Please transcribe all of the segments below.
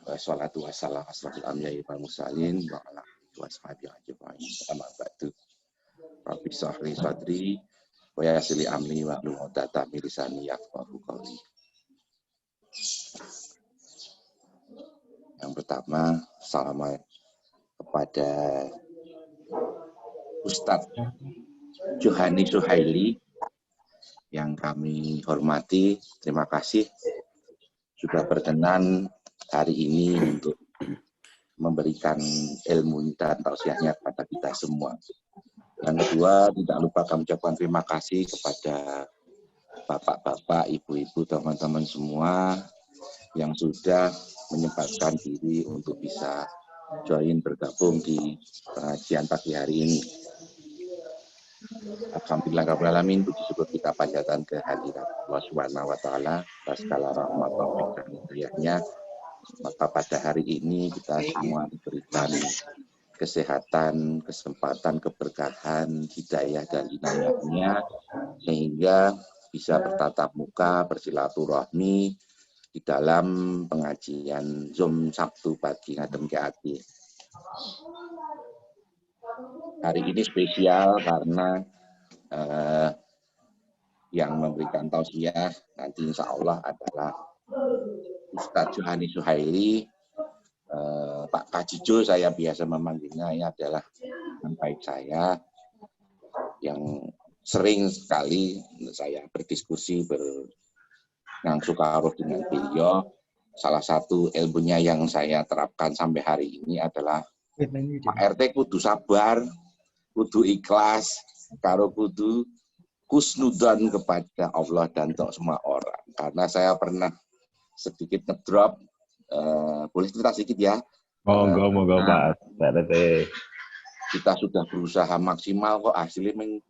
Wassalatu wassalam asrofil anbiya'i wal mursalin wa ala alihi wa sahbihi ajma'in. Amma ba'du. Rabbi shrah li sadri wa yassir li amri wa hlul 'uqdatam min lisani yafqahu qawli. Yang pertama, salam kepada Ustadz Johani Suhaili yang kami hormati. Terima kasih sudah berkenan hari ini untuk memberikan ilmu dan tausiahnya kepada kita semua. Yang kedua, tidak lupa kami ucapkan terima kasih kepada bapak-bapak, ibu-ibu, teman-teman semua yang sudah menyempatkan diri untuk bisa join bergabung di pengajian pagi hari ini. Alhamdulillah rabbil alamin, puji syukur kita panjatkan kehadirat Allah Subhanahu wa taala atas segala rahmat taufik dan hidayahnya. Maka pada hari ini kita semua diberikan kesehatan, kesempatan, keberkahan, hidayah dan inayahnya sehingga bisa bertatap muka, bersilaturahmi di dalam pengajian Zoom Sabtu pagi ngadem ke hati. Hari ini spesial karena yang memberikan tausiah nanti insya Allah adalah Ustadz Johani Suhaili, Pak Kajijo saya biasa memanggilnya, ini adalah teman baik saya yang sering sekali saya berdiskusi berlangsung taruh dengan beliau. Salah satu ilmunya yang saya terapkan sampai hari ini adalah Pak RT kudu sabar, kudu ikhlas, karo kudu kusnudan kepada Allah dan untuk semua orang. Karena saya pernah sedikit ngedrop, boleh cerita sedikit ya? Moga Pak RT. Kita sudah berusaha maksimal kok hasilnya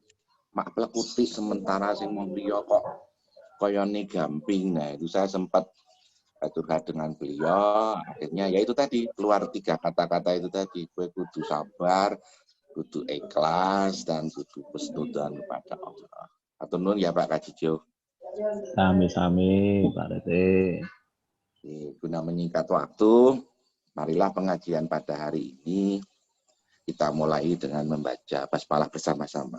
mak plekutik sementara sing mau beliau kok koyone gamping. Nah itu saya sempat curhat dengan beliau, akhirnya ya itu tadi keluar 3 kata-kata itu tadi, gue kudu sabar, kudu ikhlas dan kudu kusnudan kepada Allah. Atur nuwun ya Pak Kajijo. Sami-sami Pak RT. Guna menyingkat waktu, marilah pengajian pada hari ini kita mulai dengan membaca basmalah bersama-sama.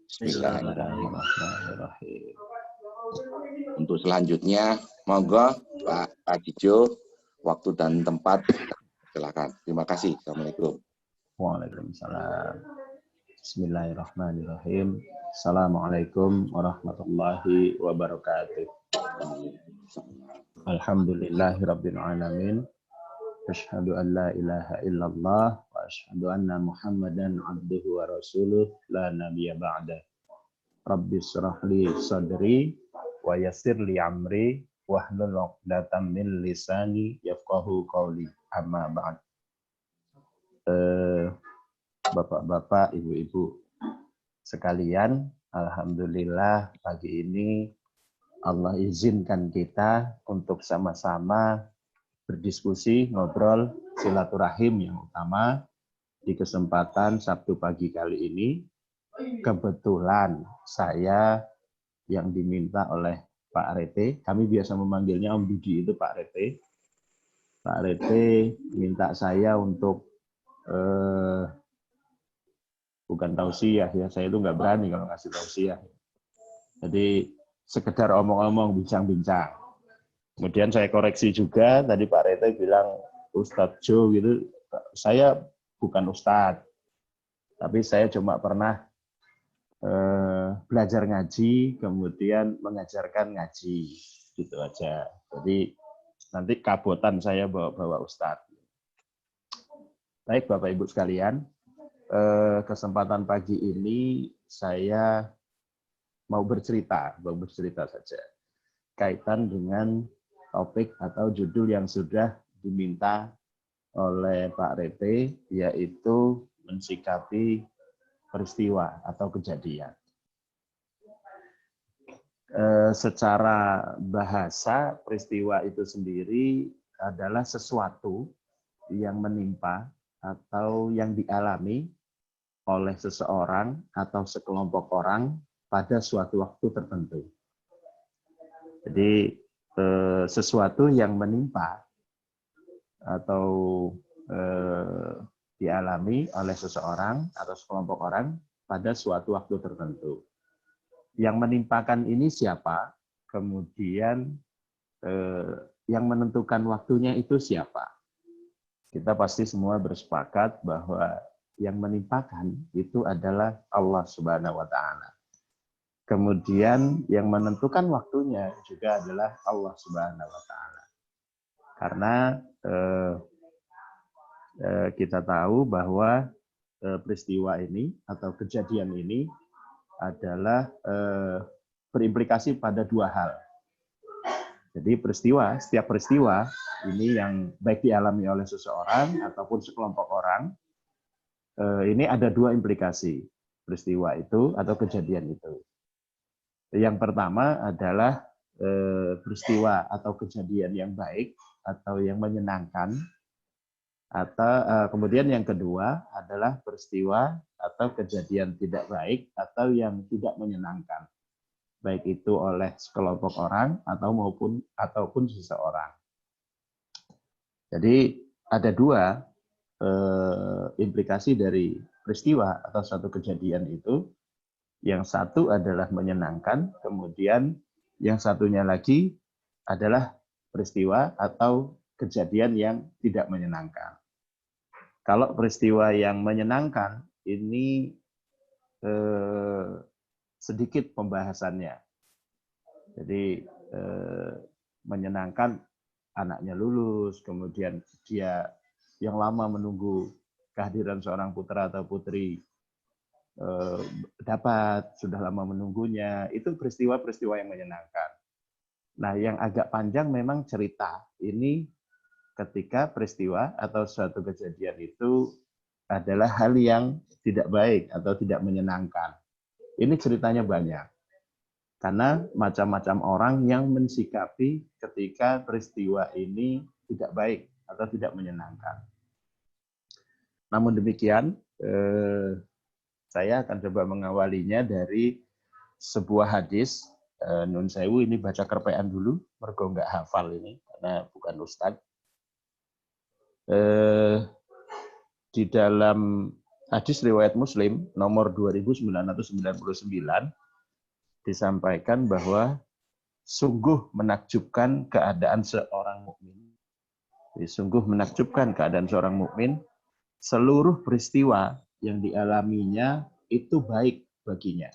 Bismillahirrahmanirrahim. Untuk selanjutnya, monggo Pak Kajijo, waktu dan tempat, silakan. Terima kasih. Assalamualaikum. Waalaikumsalam. Bismillahirrahmanirrahim. Assalamualaikum warahmatullahi wabarakatuh. Alhamdulillahirabbil alamin. Asyhadu an la ilaha illallah wa asyhadu anna Muhammadan abduhu wa rasuluh la nabiyya ba'da. Rabbis shrah li sadri wa yassir li amri wahlul 'uqdatam min lisani yafqahu qawli. Amma ba'd. Bapak-bapak, ibu-ibu sekalian, alhamdulillah pagi ini Allah izinkan kita untuk sama-sama berdiskusi, ngobrol, silaturahim yang utama di kesempatan Sabtu pagi kali ini. Kebetulan saya yang diminta oleh Pak RT, kami biasa memanggilnya Om Budi itu Pak RT. Pak RT minta saya untuk bukan tausiah ya, saya itu nggak berani kalau ngasih tausiah. Jadi sekedar omong-omong, bincang-bincang. Kemudian saya koreksi juga, tadi Pak RT bilang Ustadz Jo gitu, saya bukan Ustadz, tapi saya cuma pernah belajar ngaji, kemudian mengajarkan ngaji, gitu aja. Jadi nanti kabotan saya bawa Ustadz. Baik Bapak Ibu sekalian, kesempatan pagi ini saya mau bercerita saja kaitan dengan topik atau judul yang sudah diminta oleh Pak RT, yaitu mensikapi peristiwa atau kejadian. Secara bahasa, peristiwa itu sendiri adalah sesuatu yang menimpa atau yang dialami oleh seseorang atau sekelompok orang pada suatu waktu tertentu. Jadi sesuatu yang menimpa atau dialami oleh seseorang atau sekelompok orang pada suatu waktu tertentu. Yang menimpakan ini siapa? Kemudian yang menentukan waktunya itu siapa? Kita pasti semua bersepakat bahwa yang menimpakan itu adalah Allah Subhanahu wa taala. Kemudian yang menentukan waktunya juga adalah Allah Subhanahu wa taala. Karena kita tahu bahwa peristiwa ini atau kejadian ini adalah berimplikasi pada dua hal. Jadi setiap peristiwa ini yang baik dialami oleh seseorang ataupun sekelompok orang, ini ada dua implikasi peristiwa itu atau kejadian itu. Yang pertama adalah peristiwa atau kejadian yang baik atau yang menyenangkan, atau kemudian yang kedua adalah peristiwa atau kejadian tidak baik atau yang tidak menyenangkan, baik itu oleh sekelompok orang ataupun seseorang. Jadi ada dua implikasi dari peristiwa atau suatu kejadian itu. Yang satu adalah menyenangkan, kemudian yang satunya lagi adalah peristiwa atau kejadian yang tidak menyenangkan. Kalau peristiwa yang menyenangkan ini sedikit pembahasannya. Jadi menyenangkan anaknya lulus, kemudian dia yang lama menunggu kehadiran seorang putra atau putri sudah lama menunggunya, itu peristiwa-peristiwa yang menyenangkan. Nah, yang agak panjang memang cerita ini ketika peristiwa atau suatu kejadian itu adalah hal yang tidak baik atau tidak menyenangkan. Ini ceritanya banyak. Karena macam-macam orang yang mensikapi ketika peristiwa ini tidak baik atau tidak menyenangkan. Namun demikian, saya akan coba mengawalinya dari sebuah hadis. Nun sewu ini baca kerpean dulu, mergo nggak hafal ini karena bukan ustadz. Di dalam hadis riwayat Muslim nomor 2999 disampaikan bahwa sungguh menakjubkan keadaan seorang mukmin. Sungguh menakjubkan keadaan seorang mukmin, seluruh peristiwa yang dialaminya itu baik baginya.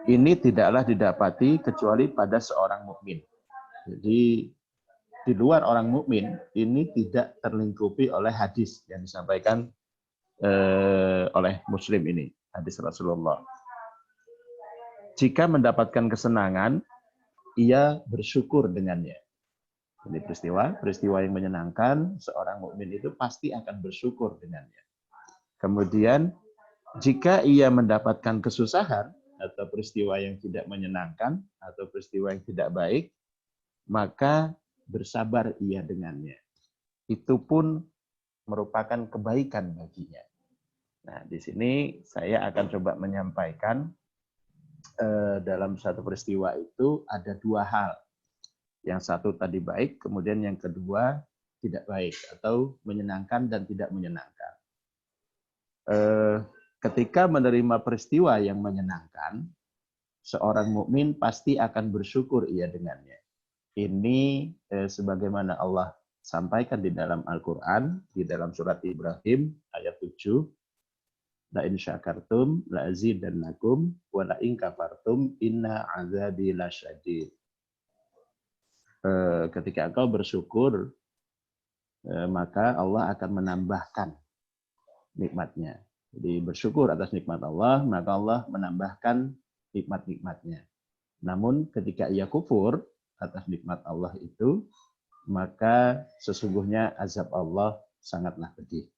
Ini tidaklah didapati kecuali pada seorang mukmin. Jadi di luar orang mukmin ini tidak terlingkupi oleh hadis yang disampaikan oleh Muslim ini, hadis Rasulullah. Jika mendapatkan kesenangan, ia bersyukur dengannya. Jadi peristiwa yang menyenangkan, seorang mukmin itu pasti akan bersyukur dengannya. Kemudian jika ia mendapatkan kesusahan atau peristiwa yang tidak menyenangkan atau peristiwa yang tidak baik, maka bersabar ia dengannya. Itu pun merupakan kebaikan baginya. Nah, di sini saya akan coba menyampaikan dalam satu peristiwa itu ada dua hal. Yang satu tadi baik, kemudian yang kedua tidak baik atau menyenangkan dan tidak menyenangkan. Ketika menerima peristiwa yang menyenangkan, seorang mukmin pasti akan bersyukur ia dengannya. Ini sebagaimana Allah sampaikan di dalam Al-Quran, di dalam surat Ibrahim ayat 7, la in syakartum la azidannakum wa la in kafartum inna azabi lasyadid. Ketika engkau bersyukur, maka Allah akan menambahkan nikmatnya. Jadi bersyukur atas nikmat Allah, maka Allah menambahkan nikmat-nikmatnya. Namun ketika ia kufur atas nikmat Allah itu, maka sesungguhnya azab Allah sangatlah pedih.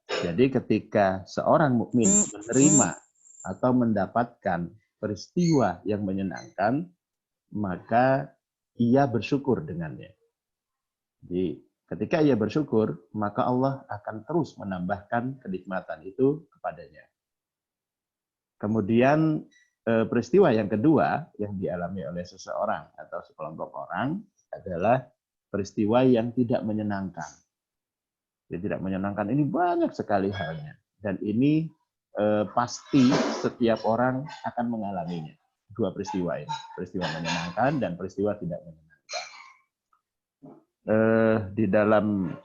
Jadi ketika seorang mukmin menerima atau mendapatkan peristiwa yang menyenangkan, maka ia bersyukur dengannya. Jadi ketika ia bersyukur, maka Allah akan terus menambahkan kenikmatan itu kepadanya. Kemudian peristiwa yang kedua yang dialami oleh seseorang atau sekelompok orang adalah peristiwa yang tidak menyenangkan. Yang tidak menyenangkan ini banyak sekali halnya. Dan ini pasti setiap orang akan mengalaminya. Dua peristiwa ini. Peristiwa menyenangkan dan peristiwa tidak menyenangkan. Di dalam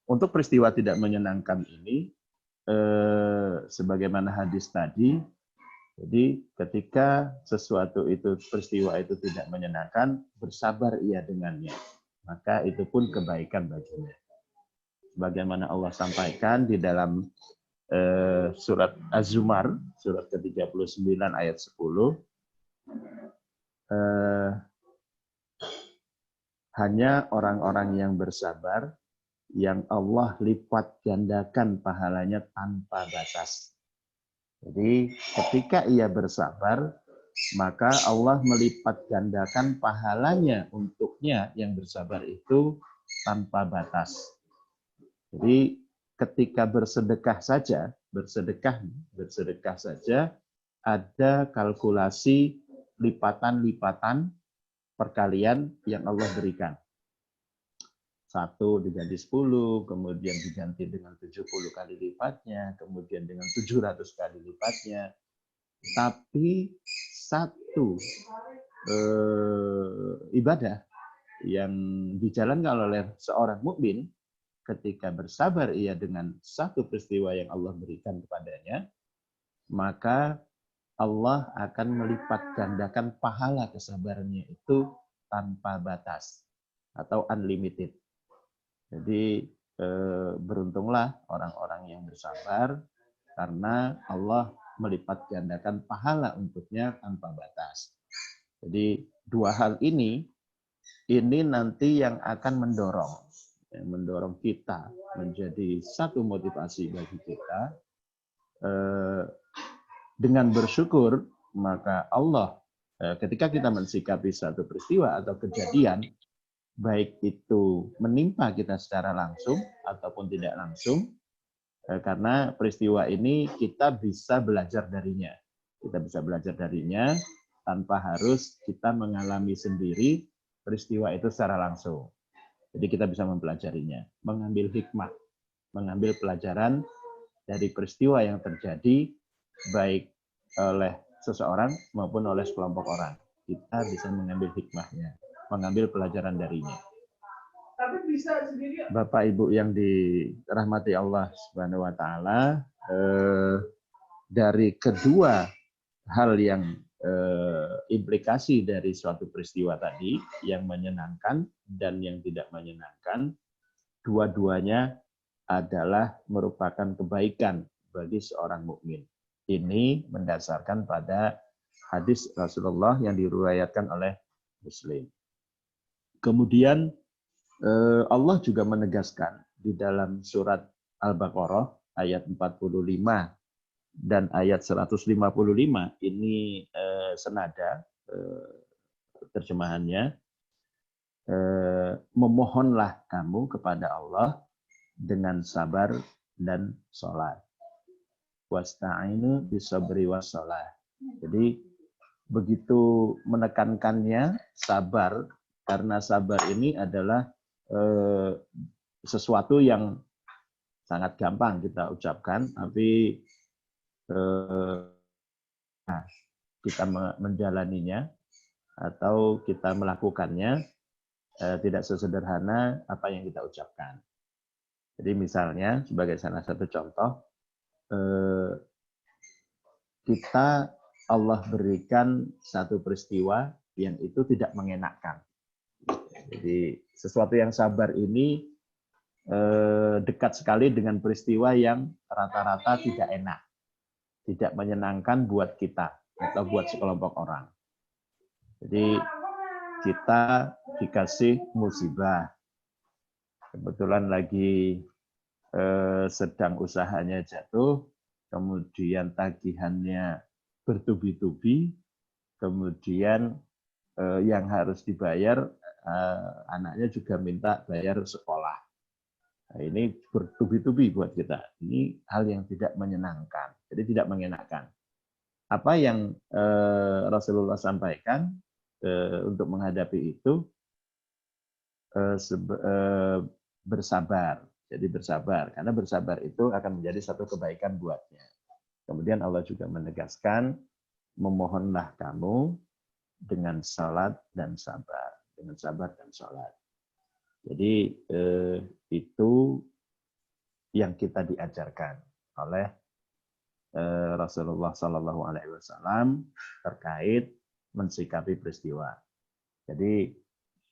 untuk peristiwa tidak menyenangkan ini, sebagaimana hadis tadi, jadi ketika sesuatu itu, peristiwa itu tidak menyenangkan, bersabar ia dengannya. Maka itu pun kebaikan baginya. Bagaimana Allah sampaikan di dalam surat Az-Zumar, surat ke-39 ayat 10, hanya orang-orang yang bersabar yang Allah lipat gandakan pahalanya tanpa batas. Jadi ketika ia bersabar, maka Allah melipat gandakan pahalanya untuknya yang bersabar itu tanpa batas. Jadi ketika bersedekah saja ada kalkulasi lipatan-lipatan perkalian yang Allah berikan. 1 diganti 10, kemudian diganti dengan 70 kali lipatnya, kemudian dengan 700 kali lipatnya. Tapi satu ibadah yang dijalankan oleh seorang mukmin ketika bersabar ia dengan satu peristiwa yang Allah berikan kepadanya, maka Allah akan melipat gandakan pahala kesabarannya itu tanpa batas atau unlimited. Jadi beruntunglah orang-orang yang bersabar karena Allah melipat gandakan pahala untuknya tanpa batas. Jadi dua hal ini nanti yang akan mendorong kita menjadi satu motivasi bagi kita. Dengan bersyukur, maka Allah ketika kita mensikapi satu peristiwa atau kejadian, baik itu menimpa kita secara langsung ataupun tidak langsung, karena peristiwa ini kita bisa belajar darinya. Kita bisa belajar darinya tanpa harus kita mengalami sendiri peristiwa itu secara langsung. Jadi kita bisa mempelajarinya, mengambil hikmah, mengambil pelajaran dari peristiwa yang terjadi, baik oleh seseorang maupun oleh sekelompok orang. Kita bisa mengambil hikmahnya, mengambil pelajaran darinya. Bapak Ibu yang dirahmati Allah Subhanahu wa taala, dari kedua hal yang implikasi dari suatu peristiwa tadi, yang menyenangkan dan yang tidak menyenangkan, dua-duanya adalah merupakan kebaikan bagi seorang mukmin. Ini mendasarkan pada hadis Rasulullah yang diriwayatkan oleh Muslim. Kemudian Allah juga menegaskan di dalam surat Al-Baqarah ayat 45 dan ayat 155, ini senada terjemahannya, memohonlah kamu kepada Allah dengan sabar dan sholat. Wasta'inu bisabri wassalah. Jadi begitu menekankannya sabar, karena sabar ini adalah sesuatu yang sangat gampang kita ucapkan, tapi kita menjalaninya atau kita melakukannya tidak sesederhana apa yang kita ucapkan. Jadi misalnya sebagai salah satu contoh, kita Allah berikan satu peristiwa yang itu tidak mengenakkan. Jadi sesuatu yang sabar ini dekat sekali dengan peristiwa yang rata-rata tidak enak, tidak menyenangkan buat kita atau buat sekelompok orang. Jadi kita dikasih musibah, kebetulan lagi sedang usahanya jatuh, kemudian tagihannya bertubi-tubi, kemudian yang harus dibayar anaknya juga minta bayar sekolah. Nah, ini bertubi-tubi buat kita. Ini hal yang tidak menyenangkan, jadi tidak mengenakan. Apa yang Rasulullah sampaikan untuk menghadapi itu, bersabar. Jadi bersabar, karena bersabar itu akan menjadi satu kebaikan buatnya. Kemudian Allah juga menegaskan, memohonlah kamu dengan salat dan sabar. Dengan sabar dan salat. Jadi itu yang kita diajarkan oleh Rasulullah Sallallahu Alaihi Wasallam terkait mensikapi peristiwa. Jadi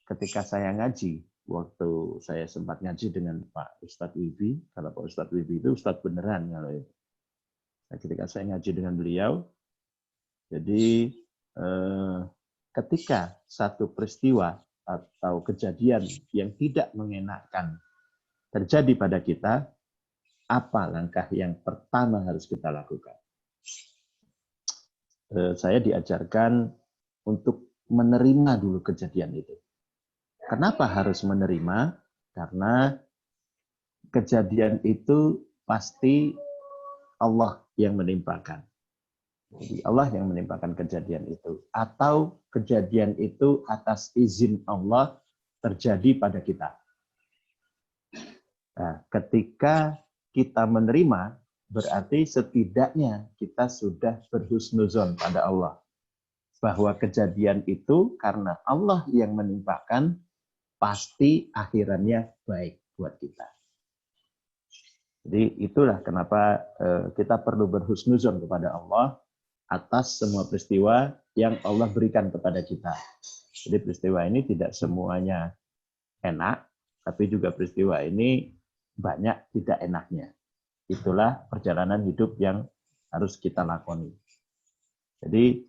ketika saya ngaji, waktu saya sempat ngaji dengan Pak Ustadz Wibi, kalau Pak Ustadz Wibi itu Ustadz beneran kalau itu. Nah, ketika saya ngaji dengan beliau, jadi ketika satu peristiwa atau kejadian yang tidak mengenakan terjadi pada kita, apa langkah yang pertama harus kita lakukan? Saya diajarkan untuk menerima dulu kejadian itu. Kenapa harus menerima? Karena kejadian itu pasti Allah yang menimpakan. Jadi Allah yang menimpakan kejadian itu. Atau kejadian itu atas izin Allah terjadi pada kita. Nah, ketika kita menerima, berarti setidaknya kita sudah berhusnuzon pada Allah. Bahwa kejadian itu karena Allah yang menimpakan, pasti akhirannya baik buat kita. Jadi itulah kenapa kita perlu berhusnuzon kepada Allah atas semua peristiwa yang Allah berikan kepada kita. Jadi peristiwa ini tidak semuanya enak, tapi juga peristiwa ini banyak tidak enaknya. Itulah perjalanan hidup yang harus kita lakoni. Jadi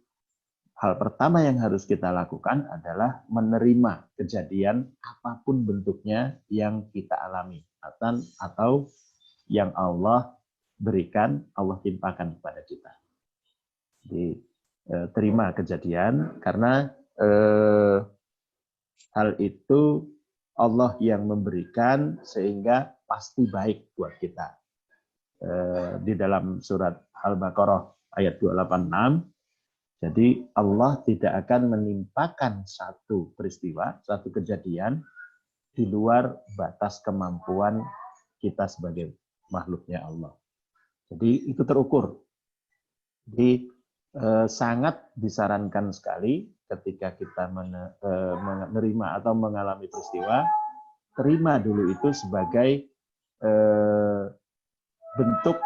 hal pertama yang harus kita lakukan adalah menerima kejadian apapun bentuknya yang kita alami atau yang Allah berikan, Allah timpakan kepada kita. Jadi terima kejadian karena hal itu Allah yang memberikan sehingga pasti baik buat kita. Di dalam surat Al-Baqarah ayat 286, jadi Allah tidak akan menimpakan satu peristiwa, satu kejadian di luar batas kemampuan kita sebagai makhluknya Allah. Jadi itu terukur. Jadi sangat disarankan sekali ketika kita menerima atau mengalami peristiwa, terima dulu itu sebagai bentuk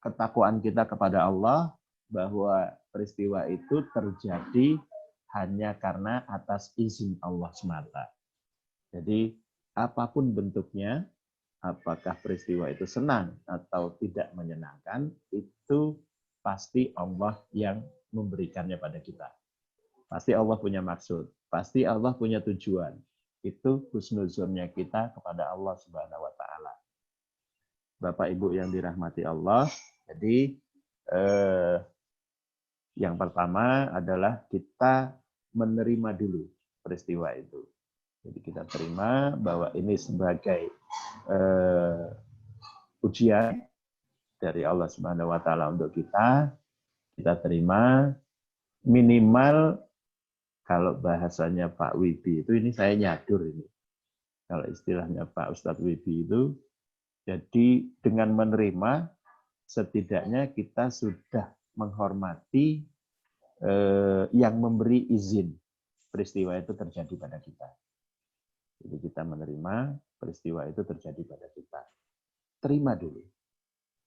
ketakwaan kita kepada Allah, bahwa peristiwa itu terjadi hanya karena atas izin Allah semata. Jadi apapun bentuknya, apakah peristiwa itu senang atau tidak menyenangkan, itu pasti Allah yang memberikannya pada kita. Pasti Allah punya maksud, pasti Allah punya tujuan. Itu husnuzonnya kita kepada Allah Subhanahu wa taala. Bapak Ibu yang dirahmati Allah, jadi yang pertama adalah kita menerima dulu peristiwa itu. Jadi kita terima bahwa ini sebagai ujian dari Allah Subhanahu wa taala untuk kita. Kita terima, minimal kalau bahasanya Pak Wibi itu, ini saya nyadur ini. Kalau istilahnya Pak Ustadz Wibi itu, jadi dengan menerima setidaknya kita sudah menghormati yang memberi izin peristiwa itu terjadi pada kita. Jadi kita menerima peristiwa itu terjadi pada kita. Terima dulu.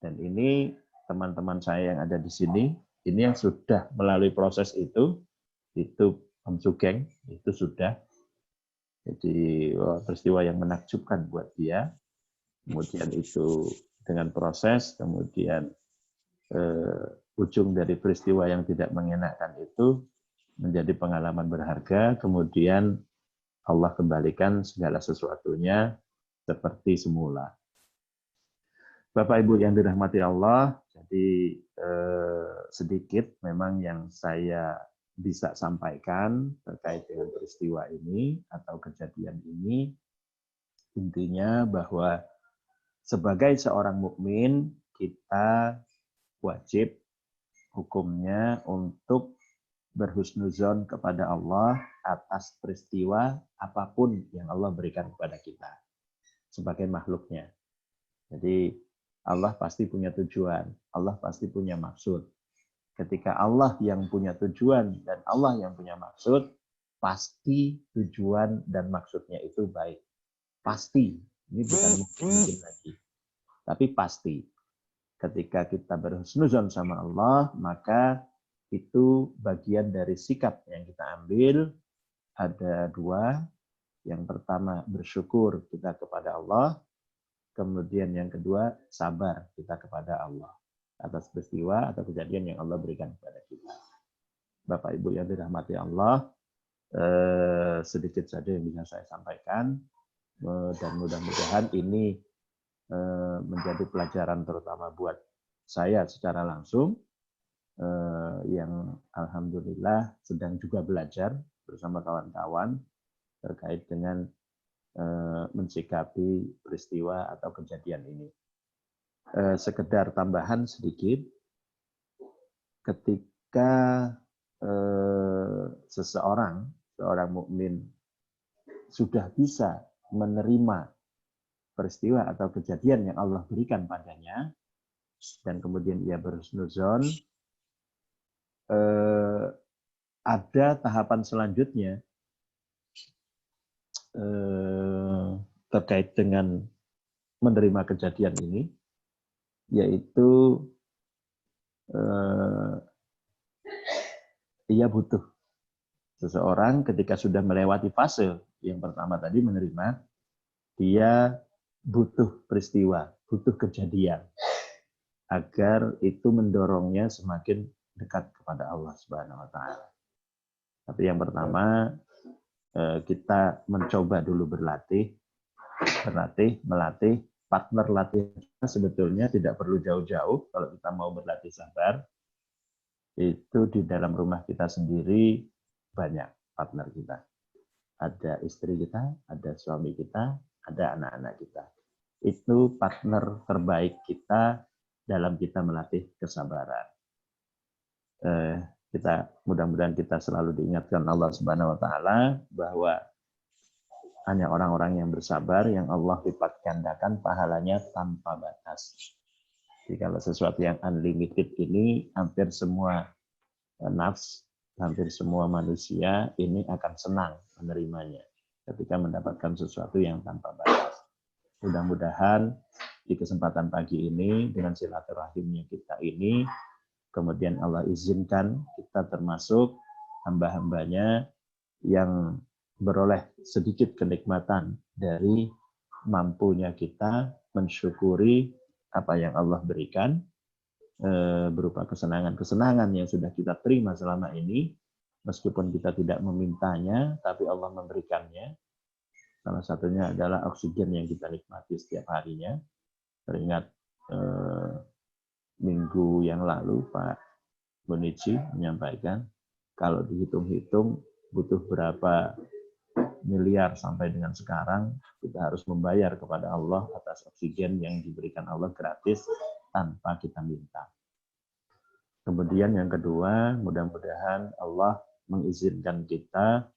Dan ini teman-teman saya yang ada di sini, ini yang sudah melalui proses itu Om Sugeng, itu sudah. Jadi peristiwa yang menakjubkan buat dia. Kemudian itu dengan proses, kemudian ujung dari peristiwa yang tidak mengenakan itu menjadi pengalaman berharga, kemudian Allah kembalikan segala sesuatunya seperti semula. Bapak Ibu yang dirahmati Allah, jadi sedikit memang yang saya bisa sampaikan terkait dengan peristiwa ini atau kejadian ini. Intinya bahwa sebagai seorang mukmin kita wajib hukumnya untuk berhusnuzon kepada Allah atas peristiwa apapun yang Allah berikan kepada kita sebagai makhluknya. Jadi Allah pasti punya tujuan, Allah pasti punya maksud. Ketika Allah yang punya tujuan dan Allah yang punya maksud, pasti tujuan dan maksudnya itu baik. Pasti, ini bukan mungkin lagi, tapi pasti. Ketika kita berhusnuzon sama Allah, maka itu bagian dari sikap yang kita ambil. Ada dua. Yang pertama, bersyukur kita kepada Allah. Kemudian yang kedua, sabar kita kepada Allah atas peristiwa atau kejadian yang Allah berikan kepada kita. Bapak Ibu yang dirahmati Allah, sedikit saja yang bisa saya sampaikan, dan mudah-mudahan ini menjadi pelajaran terutama buat saya secara langsung, yang alhamdulillah sedang juga belajar bersama kawan-kawan terkait dengan mensikapi peristiwa atau kejadian ini. Sekedar tambahan sedikit, ketika seorang mukmin sudah bisa menerima peristiwa atau kejadian yang Allah berikan padanya, dan kemudian ia berhusnuzon, ada tahapan selanjutnya terkait dengan menerima kejadian ini, yaitu ia butuh seseorang ketika sudah melewati fase yang pertama tadi menerima, dia butuh peristiwa, butuh kejadian agar itu mendorongnya semakin dekat kepada Allah Subhanahu wa taala. Tapi yang pertama, kita mencoba dulu melatih, partner latihan kita sebetulnya tidak perlu jauh-jauh. Kalau kita mau berlatih sabar, itu di dalam rumah kita sendiri banyak partner kita. Ada istri kita, ada suami kita, ada anak-anak kita. Itu partner terbaik kita dalam kita melatih kesabaran. Mudah-mudahan kita selalu diingatkan Allah Subhanahu wa taala bahwa hanya orang-orang yang bersabar yang Allah lipat gandakan pahalanya tanpa batas. Jadi kalau sesuatu yang unlimited ini, hampir semua nafs, hampir semua manusia ini akan senang menerimanya ketika mendapatkan sesuatu yang tanpa batas. Mudah-mudahan di kesempatan pagi ini dengan silaturahimnya kita ini, kemudian Allah izinkan kita termasuk hamba-hambanya yang beroleh sedikit kenikmatan dari mampunya kita mensyukuri apa yang Allah berikan, berupa kesenangan-kesenangan yang sudah kita terima selama ini, meskipun kita tidak memintanya, tapi Allah memberikannya. Salah satunya adalah oksigen yang kita nikmati setiap harinya. Teringat minggu yang lalu Pak Bonici menyampaikan kalau dihitung-hitung butuh berapa miliar sampai dengan sekarang kita harus membayar kepada Allah atas oksigen yang diberikan Allah gratis tanpa kita minta. Kemudian yang kedua, mudah-mudahan Allah mengizinkan kita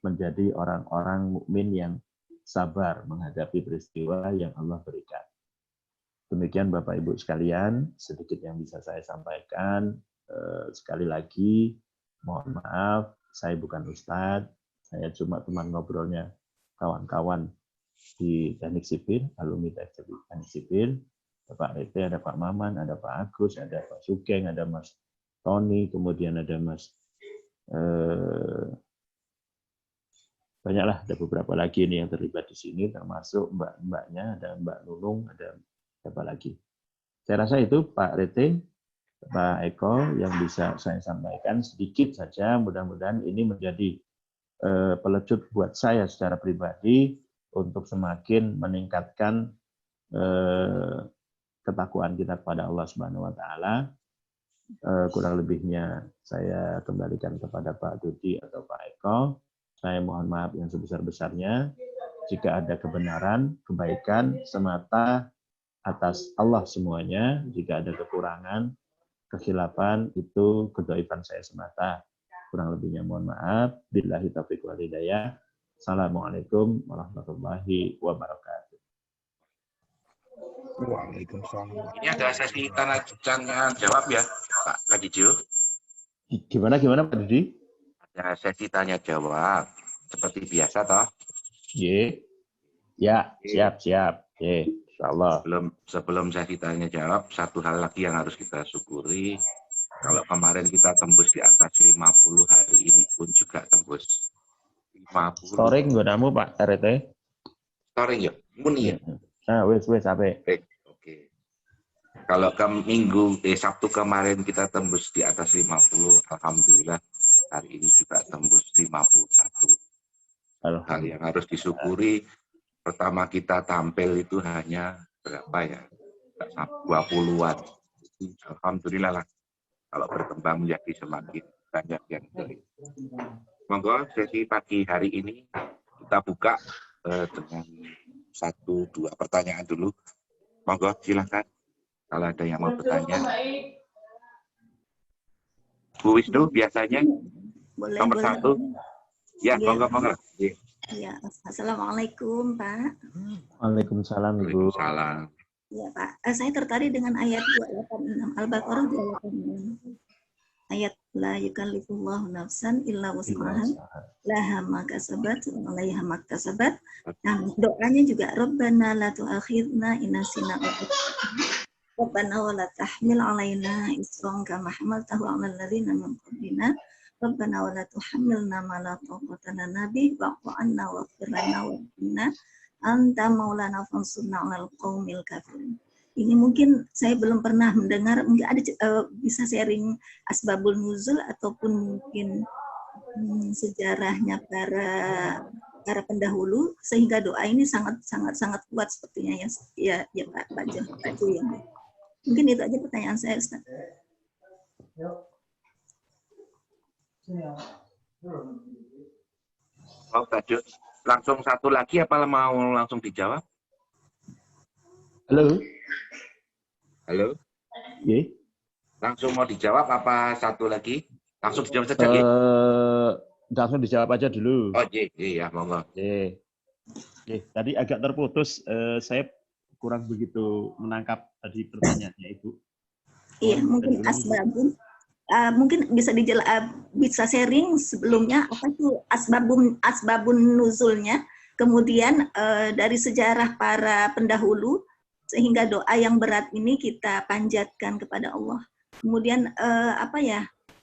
menjadi orang-orang mukmin yang sabar menghadapi peristiwa yang Allah berikan. Demikian Bapak Ibu sekalian, sedikit yang bisa saya sampaikan. Sekali lagi, mohon maaf, saya bukan ustadz, saya cuma teman ngobrolnya kawan-kawan di teknik sipil, alumni teknik sipil. Ada Pak Rete, ada Pak Maman, ada Pak Agus, ada Pak Sugeng, ada Mas Tony, kemudian ada Mas banyaklah, ada beberapa lagi ini yang terlibat di sini, termasuk mbak-mbaknya, ada Mbak Nunung, ada siapa lagi. Saya rasa itu Pak Rete, Pak Eko yang bisa saya sampaikan sedikit saja. Mudah-mudahan ini menjadi pelecut buat saya secara pribadi untuk semakin meningkatkan ketakwaan kita kepada Allah Subhanahu wa taala. Kurang lebihnya saya kembalikan kepada Pak Dudi atau Pak Eko. Saya mohon maaf yang sebesar-besarnya jika ada kebenaran, kebaikan semata atas Allah semuanya. Jika ada kekurangan, kekhilafan itu kedhaifan saya semata. Kurang lebihnya mohon maaf. Billahi taufiq wal hidayah. Assalamualaikum warahmatullahi wabarakatuh. Waalaikumsalam. Ini ada sesi tanya jawab ya, Pak Kadijo. Gimana Pak Didi? Ada sesi tanya jawab seperti biasa toh. Ya, siap. Insyaallah. Sebelum sesi tanya jawab, satu hal lagi yang harus kita syukuri. Kalau kemarin kita tembus di atas 50, hari ini pun juga tembus 50. Storing gunamu Pak RT? Storing ya? Muni ya? Nah, wes sampai. Oke. Kalau Sabtu kemarin kita tembus di atas 50, alhamdulillah hari ini juga tembus 51. Hal yang harus disyukuri, pertama kita tampil itu hanya berapa ya? 20-an. Alhamdulillah lah. Kalau berkembang menjadi semakin banyak yang beli. Monggo sesi pagi hari ini kita buka dengan 1-2 pertanyaan dulu. Monggo silakan kalau ada yang mau bertanya. Bu Wisnu biasanya boleh, nomor 1. Ya, monggo. Ya, assalamualaikum Pak. Waalaikumsalam Ibu. Waalaikumsalam. Ya Pak, saya tertarik dengan ayat 286 Al-Baqarah 286. Ayat la yukallifullahu nafsan illa wus'aha laha ma kasabat wa 'alaiha ma kasabat. Nah, doanya juga Rabbana la tu'akhidna in nasina aw akhtana. Rabbana wa la tahmil 'alaina isran kama hamaltahu 'alal ladzina min qablina. Rabbana wa la tuhammilna ma la taqata lana bih wa'fu 'anna waghfir lana warhamna anta maulana fansurna 'alal qaumil kafirin. Ini mungkin saya belum pernah mendengar, mungkin ada bisa sharing asbabul nuzul ataupun mungkin sejarahnya para pendahulu sehingga doa ini sangat kuat sepertinya ya Pak Jo ya. Mungkin itu aja pertanyaan saya Ustaz. Mau Tajud langsung satu lagi apa mau langsung dijawab? Halo. Ye. Langsung mau dijawab apa satu lagi? Langsung dijawab saja. Langsung dijawab aja dulu. Oh iya, monggo. Tadi agak terputus. Saya kurang begitu menangkap tadi pertanyaannya Ibu. Iya, mungkin asbabun. Mungkin bisa sharing sebelumnya apa itu asbabun nuzulnya, kemudian dari sejarah para pendahulu sehingga doa yang berat ini kita panjatkan kepada Allah. Kemudian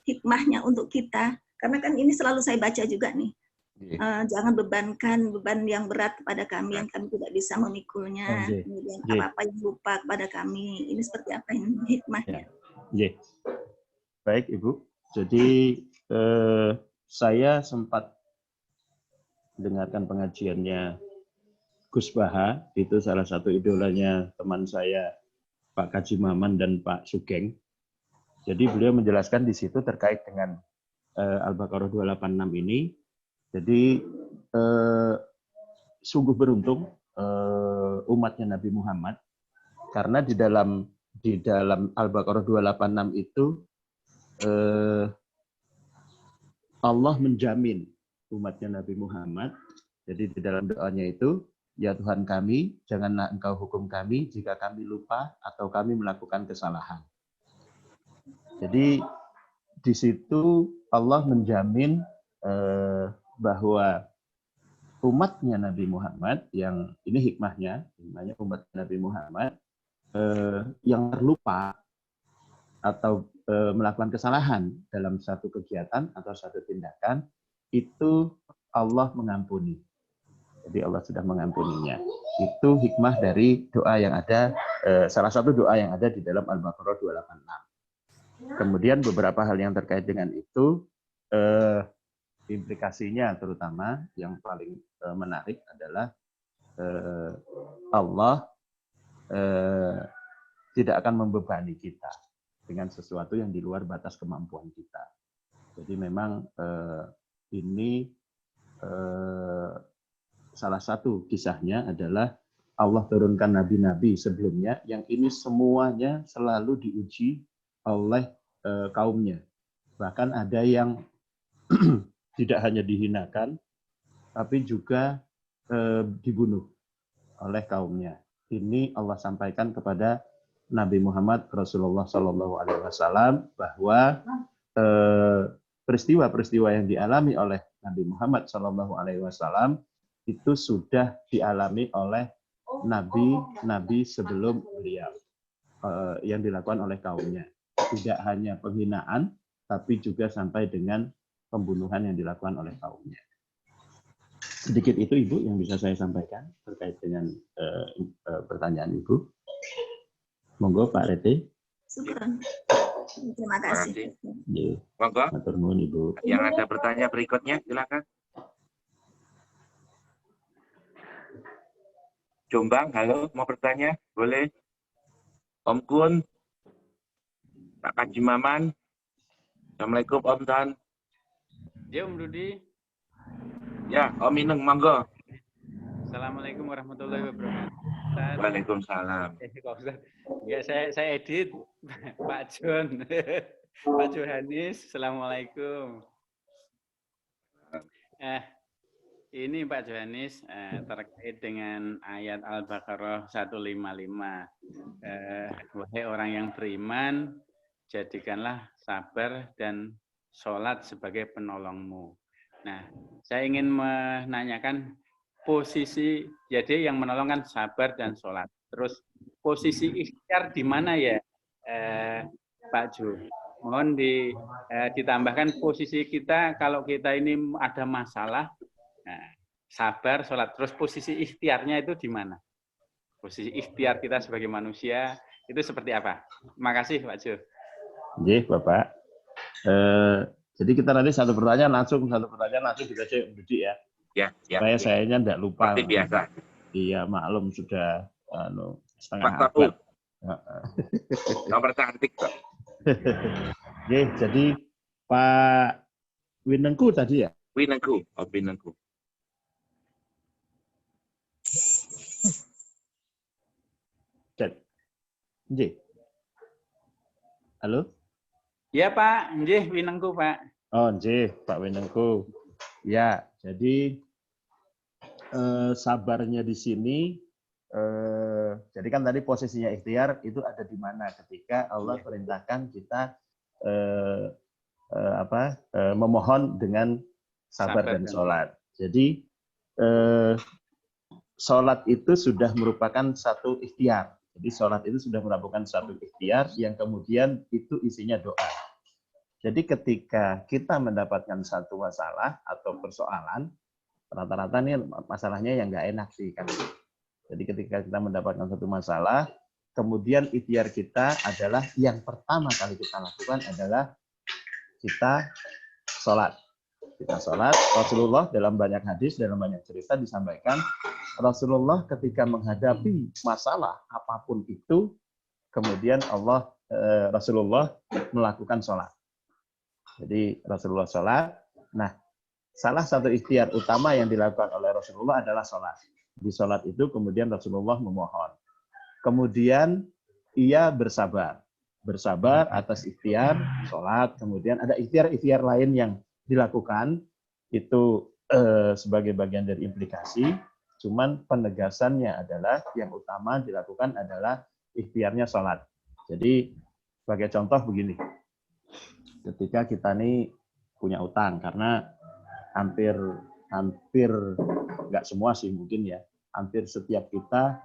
hikmahnya untuk kita, karena kan ini selalu saya baca juga nih. Jangan bebankan beban yang berat kepada kami yang kami tidak bisa memikulnya. Kemudian apa-apa yang lupa kepada kami. Ini seperti apa yang hikmahnya? Baik Ibu. Jadi saya sempat dengarkan pengajiannya Gus Baha, itu salah satu idolanya teman saya Pak Kaji Maman dan Pak Sugeng. Jadi beliau menjelaskan di situ terkait dengan Al-Baqarah 286 ini. Jadi sungguh beruntung umatnya Nabi Muhammad karena di dalam Al-Baqarah 286 itu Allah menjamin umatnya Nabi Muhammad. Jadi di dalam doanya itu, ya Tuhan kami, janganlah Engkau hukum kami jika kami lupa atau kami melakukan kesalahan. Jadi di situ Allah menjamin bahwa umatnya Nabi Muhammad, yang ini hikmahnya umat Nabi Muhammad yang terlupa atau melakukan kesalahan dalam satu kegiatan atau satu tindakan, itu Allah mengampuni. Jadi Allah sudah mengampuninya. Itu hikmah dari doa yang ada, salah satu doa yang ada di dalam Al-Baqarah 286. Kemudian beberapa hal yang terkait dengan itu, implikasinya terutama yang paling menarik adalah Allah tidak akan membebani kita dengan sesuatu yang di luar batas kemampuan kita. Jadi memang ini salah satu kisahnya adalah Allah turunkan nabi-nabi sebelumnya yang ini semuanya selalu diuji oleh kaumnya. Bahkan ada yang tidak hanya dihinakan, tapi juga dibunuh oleh kaumnya. Ini Allah sampaikan kepada Nabi Muhammad Rasulullah SAW bahwa peristiwa-peristiwa yang dialami oleh Nabi Muhammad SAW itu sudah dialami oleh nabi-nabi sebelum beliau, yang dilakukan oleh kaumnya. Tidak hanya penghinaan, tapi juga sampai dengan pembunuhan yang dilakukan oleh kaumnya. Sedikit itu Ibu yang bisa saya sampaikan terkait dengan pertanyaan Ibu. Monggo Pak Rete. Syukran. Terima kasih. Monggo. Matur nuwun Ibu. Yang ada pertanyaan berikutnya silakan. Jombang, halo, mau bertanya? Boleh. Om Kun, Pak Kaji Maman. Assalamualaikum Om Tan. Ya Om Rudi. Ya, Om Ineng, monggo. Assalamualaikum warahmatullahi wabarakatuh. Waalaikumsalam. Enggak, saya edit. Pak John. Pak Johanis, Assalamualaikum. Ini Pak Johanis terkait dengan ayat Al-Baqarah 155. Wahai orang yang beriman, jadikanlah sabar dan sholat sebagai penolongmu. Nah, saya ingin menanyakan posisi, jadi yang menolong kan sabar dan sholat. Terus posisi ikhtiar di mana ya, Pak Jo? Mohon ditambahkan posisi kita kalau kita ini ada masalah. Nah, sabar, sholat. Terus posisi ikhtiarnya itu di mana? Posisi ikhtiar kita sebagai manusia itu seperti apa? Terima kasih, Pak Jo. Nggih, Bapak. Jadi kita nanti satu pertanyaan langsung dikasih Budi ya. Ya. Supaya sayanya tidak lupa. Seperti biasa. Iya, maklum sudah setengah Faktor abad. Nomor cantik kok. Oke, jadi Pak Winengku tadi ya? Winengku. Nggih. Halo? Iya Pak, nggih Winengku Pak. Oh nggih, Pak Winengku. Ya, jadi sabarnya di sini, jadi kan tadi posisinya ikhtiar itu ada di mana ketika Allah perintahkan kita memohon dengan sabar dan sholat. Jadi sholat itu sudah merupakan satu ikhtiar. Jadi sholat itu sudah merupakan satu ikhtiar yang kemudian itu isinya doa. Jadi ketika kita mendapatkan satu masalah atau persoalan, rata-rata nih masalahnya yang nggak enak sih kan. Jadi ketika kita mendapatkan satu masalah, kemudian ikhtiar kita adalah yang pertama kali kita lakukan adalah kita sholat. Kita sholat. Rasulullah dalam banyak hadis, dalam banyak cerita disampaikan, Rasulullah ketika menghadapi masalah apapun itu, kemudian Rasulullah melakukan sholat. Jadi Rasulullah sholat. Nah, salah satu ikhtiar utama yang dilakukan oleh Rasulullah adalah sholat. Di sholat itu kemudian Rasulullah memohon. Kemudian ia bersabar. Bersabar atas ikhtiar sholat. Kemudian ada ikhtiar-ikhtiar lain yang dilakukan. Itu sebagai bagian dari implikasi. Cuman penegasannya adalah yang utama dilakukan adalah ikhtiarnya sholat. Jadi sebagai contoh begini. Ketika kita nih punya utang, karena hampir nggak semua sih mungkin ya, hampir setiap kita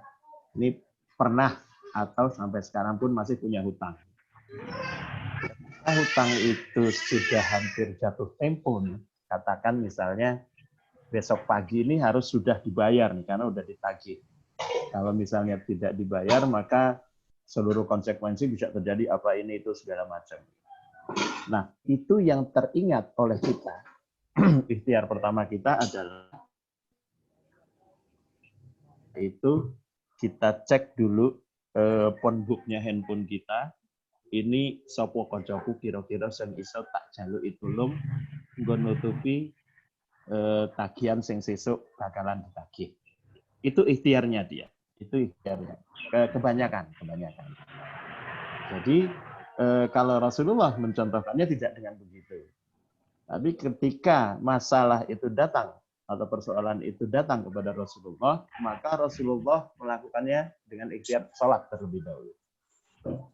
ini pernah atau sampai sekarang pun masih punya hutang. Ketika hutang itu sudah hampir jatuh tempo nih, katakan misalnya besok pagi ini harus sudah dibayar nih karena udah ditagih. Kalau misalnya tidak dibayar maka seluruh konsekuensi bisa terjadi apa ini itu segala macam. Nah, itu yang teringat oleh kita. Ikhtiar pertama kita adalah itu kita cek dulu phonebooknya handphone kita. Ini sopo koncoku kira-kira sing iso tak jaluk itulung nggo nutupi tagihan sing sesuk bakalan ditagih. Itu ikhtiarnya dia. Itu ikhtiarnya. Kebanyakan. Jadi kalau Rasulullah mencontohkannya tidak dengan begitu. Tapi ketika masalah itu datang atau persoalan itu datang kepada Rasulullah, maka Rasulullah melakukannya dengan ikhtiar sholat terlebih dahulu.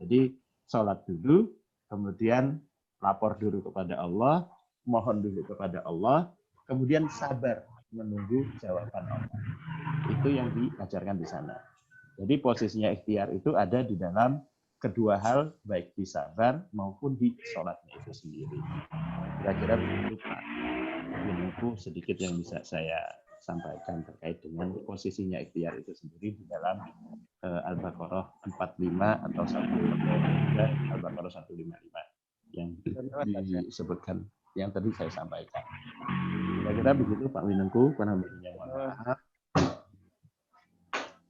Jadi sholat dulu, kemudian lapor dulu kepada Allah, mohon dulu kepada Allah, kemudian sabar menunggu jawaban Allah. Itu yang diajarkan di sana. Jadi posisinya ikhtiar itu ada di dalam kedua hal, baik di sabar maupun di sholatnya itu sendiri. Kira-kira begitu Pak Winku sedikit yang bisa saya sampaikan terkait dengan posisinya ikhtiar itu sendiri di dalam Al-Baqarah 45 atau 153, Al-Baqarah 155 yang disebutkan yang tadi saya sampaikan. Kira-kira begitu Pak Winku, karena waktunya maaf.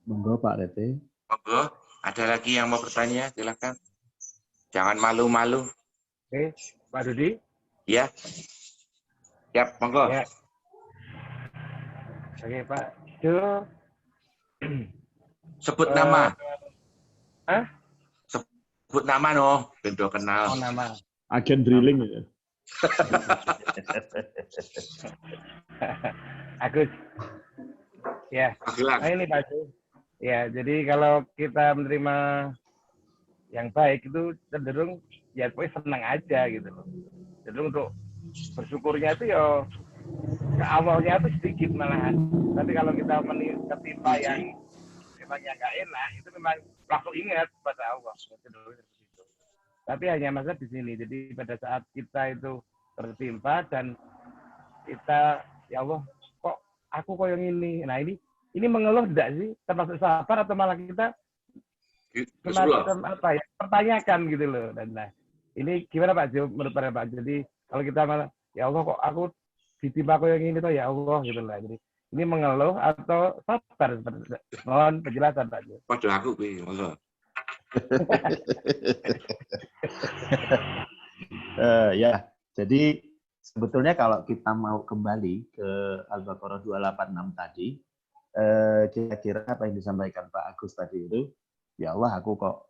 Monggo Pak Rete. Monggo, ada lagi yang mau bertanya? Silakan. Jangan malu-malu. Oke, Pak Dudi. Ya. Siap, monggo. Ya. Oke, Pak. Do. Sebut nama. Hah? Sebut nama no, bendo kenal. Oh, nama. Agen drilling ya. Agus. Ya. Agilan. Nah, ini Pak Du. Ya, jadi kalau kita menerima yang baik itu cenderung ya pokoknya senang aja gitu loh. Cenderung untuk bersyukurnya itu ya ke awalnya itu sedikit malahan. Tapi kalau kita ketimpa yang memangnya nggak enak, itu memang langsung ingat pada Allah. Tapi hanya masalah di sini. Jadi pada saat kita itu tertimpa dan kita ya Allah kok aku kok yang ini. Nah ini mengeluh tidak sih termasuk sabar atau malah kita semacam apa ya pertanyakan gitu loh. Dan nah ini gimana Pak Jo menurut Pak? Jadi kalau kita malah ya Allah kok aku ditimpa aku yang ini tuh ya Allah gitu lah. Jadi ini mengeluh atau sabar? Mohon penjelasan Pak Jo. Waduh aku monggo. Ya, jadi sebetulnya kalau kita mau kembali ke Al-Baqarah 286 tadi, kira-kira apa yang disampaikan Pak Agus tadi itu, ya Allah aku kok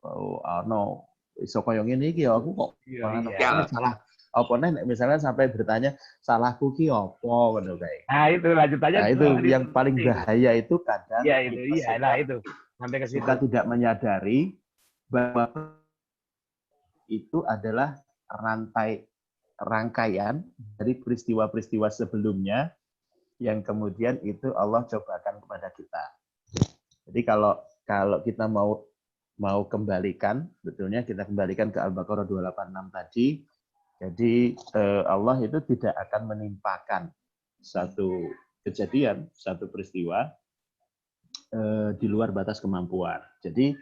iso koyo ngene iki ya aku kok salah apa nih misalnya sampai bertanya salahku ki apa ngono kae. Nah, itu lanjutannya. Nah, itu yang paling bahaya itu kadang itu sampai ke situ. Kita tidak menyadari bahwa itu adalah rangkaian dari peristiwa-peristiwa sebelumnya yang kemudian itu Allah cobakan kepada kita. Jadi kalau kita mau kembalikan, betulnya kita kembalikan ke Al-Baqarah 286 tadi. Jadi Allah itu tidak akan menimpakan satu kejadian, satu peristiwa di luar batas kemampuan. Jadi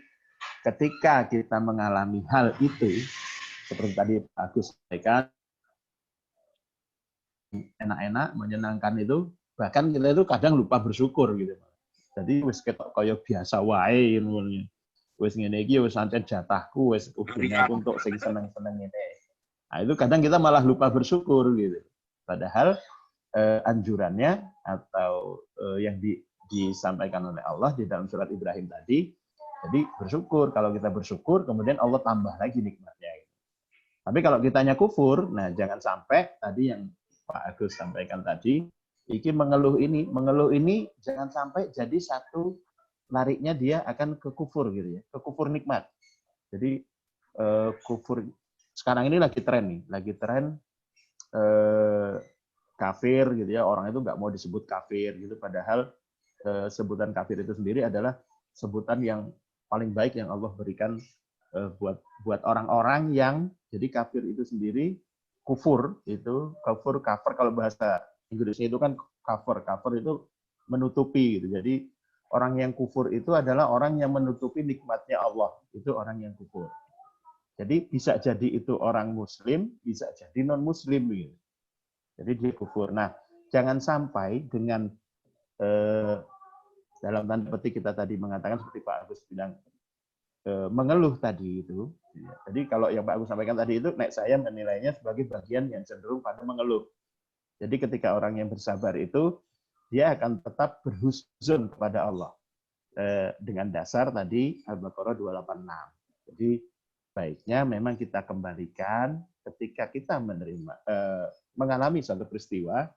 ketika kita mengalami hal itu, seperti tadi Pak Agus sampaikan, enak-enak, menyenangkan itu, bahkan kita itu kadang lupa bersyukur gitu. Jadi wis ketok kaya biasa wae ngono. Wis ngene iki wis ancen jatahku, wis ujungnya aku untuk sing seneng-seneng ini. Nah, itu kadang kita malah lupa bersyukur gitu. Padahal anjurannya atau yang disampaikan oleh Allah di dalam surat Ibrahim tadi, jadi bersyukur. Kalau kita bersyukur, kemudian Allah tambah lagi nikmatnya. Tapi kalau kitanya kufur, nah jangan sampai tadi yang Pak Agus sampaikan tadi, mengeluh ini jangan sampai jadi satu lariknya dia akan ke kufur gitu ya, ke kufur nikmat. Jadi kufur sekarang ini lagi tren kafir gitu ya, orang itu nggak mau disebut kafir gitu, padahal sebutan kafir itu sendiri adalah sebutan yang paling baik yang Allah berikan buat orang-orang yang jadi kafir itu sendiri kufur kalau bahasa Inggrisnya itu kan cover itu menutupi gitu. Jadi orang yang kufur itu adalah orang yang menutupi nikmatnya Allah, itu orang yang kufur. Jadi bisa jadi itu orang muslim, bisa jadi non muslim gitu. Jadi dia kufur. Nah, jangan sampai dengan dalam tanda petik kita tadi mengatakan seperti Pak Agus bilang mengeluh tadi itu. Jadi kalau yang Pak Agus sampaikan tadi itu, saya menilainya sebagai bagian yang cenderung pada mengeluh. Jadi ketika orang yang bersabar itu, dia akan tetap berhusnuzon kepada Allah. Dengan dasar tadi Al-Baqarah 286. Jadi baiknya memang kita kembalikan ketika kita mengalami suatu peristiwa,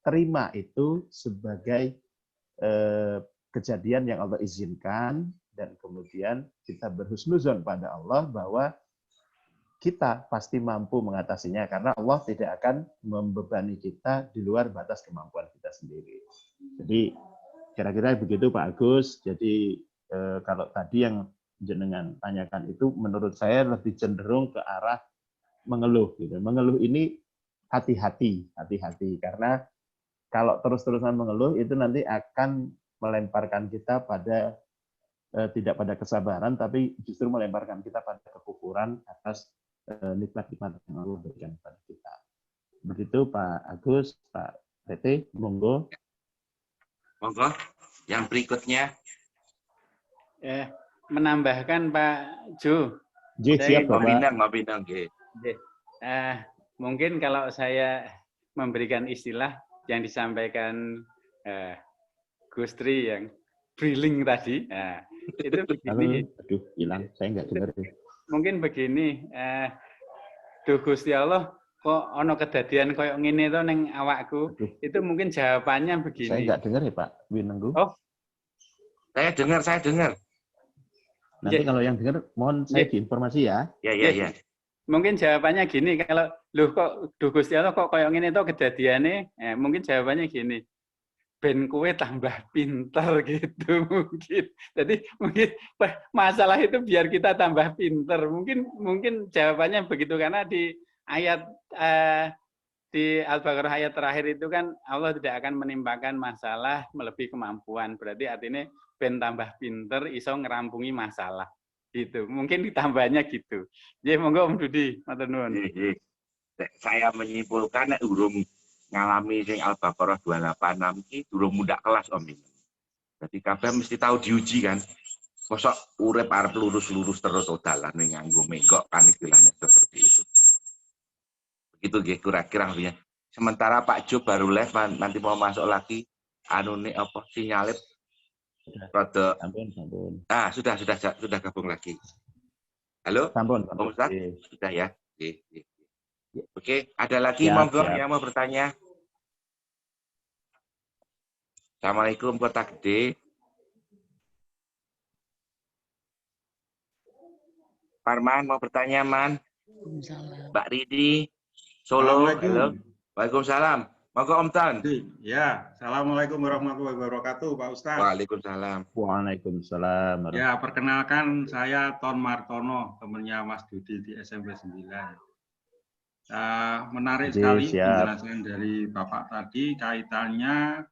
terima itu sebagai kejadian yang Allah izinkan, dan kemudian kita berhusnuzon pada Allah bahwa kita pasti mampu mengatasinya karena Allah tidak akan membebani kita di luar batas kemampuan kita sendiri. Jadi kira-kira begitu Pak Agus. Jadi kalau tadi yang jenengan tanyakan itu menurut saya lebih cenderung ke arah mengeluh gitu. Mengeluh ini hati-hati karena kalau terus-terusan mengeluh itu nanti akan melemparkan kita pada tidak pada kesabaran, tapi justru melemparkan kita pada kekufuran atas nikmat-nikmat yang Allah berikan kepada kita. Begitu Pak Agus, Pak Tete, monggo. Monggo, yang berikutnya. Menambahkan Pak Jo. Siap Bapak. Ngobinang. Mungkin kalau saya memberikan istilah yang disampaikan Gus Tri yang briling tadi, itu begini. Aduh, hilang, saya nggak dengar. Mungkin begini, duh Gusti Allah, kok ono kedadian koyo ngene to ning awakku. Itu mungkin jawabannya begini. Saya nggak dengar ya Pak Winenggu. Oh. Saya dengar. Nanti kalau yang dengar mohon saya diinformasi ya. Ya. Mungkin jawabannya gini, kalau loh kok duh Gusti Allah kok koyo ngene to kedadiane, mungkin jawabannya gini. Ben kue tambah pinter gitu mungkin. Jadi mungkin masalah itu biar kita tambah pinter. Mungkin jawabannya begitu, karena di ayat di Al-Baqarah ayat terakhir itu kan Allah tidak akan menimpakan masalah melebihi kemampuan. Berarti artinya ben tambah pinter iso ngerampungi masalah. Gitu. Mungkin ditambahnya gitu. Jadi monggo Om Dudi, matur nuwun. Saya menyimpulkan urung ngalami sing Al-Baqarah 286 iki durung muda kelas Om. Jadi kabeh mesti tahu diuji kan. Mosok urip arep lurus-lurus terus dalan ning nganggo menggok kan istilahnya seperti itu. Begitu nggih kira-kira ya. Sementara Pak Jo baru live nanti mau masuk lagi anune apa sinyalip rada sampun. Sudah gabung lagi. Halo? Sampun. Om Ustaz? Sudah ya. Oke, ada lagi monggo yang mau bertanya. Assalamualaikum Kota Gede. Parman mau bertanya, Man? Mbak Ridi, Solo. Halo. Waalaikumsalam. Monggo Om Tan. Ya, Assalamualaikum warahmatullahi wabarakatuh, Pak Ustaz. Waalaikumsalam. Waalaikumsalam. Ya, perkenalkan saya Ton Martono, temannya Mas Dudi di SMP 9. Menarik sekali penjelasan dari Bapak tadi kaitannya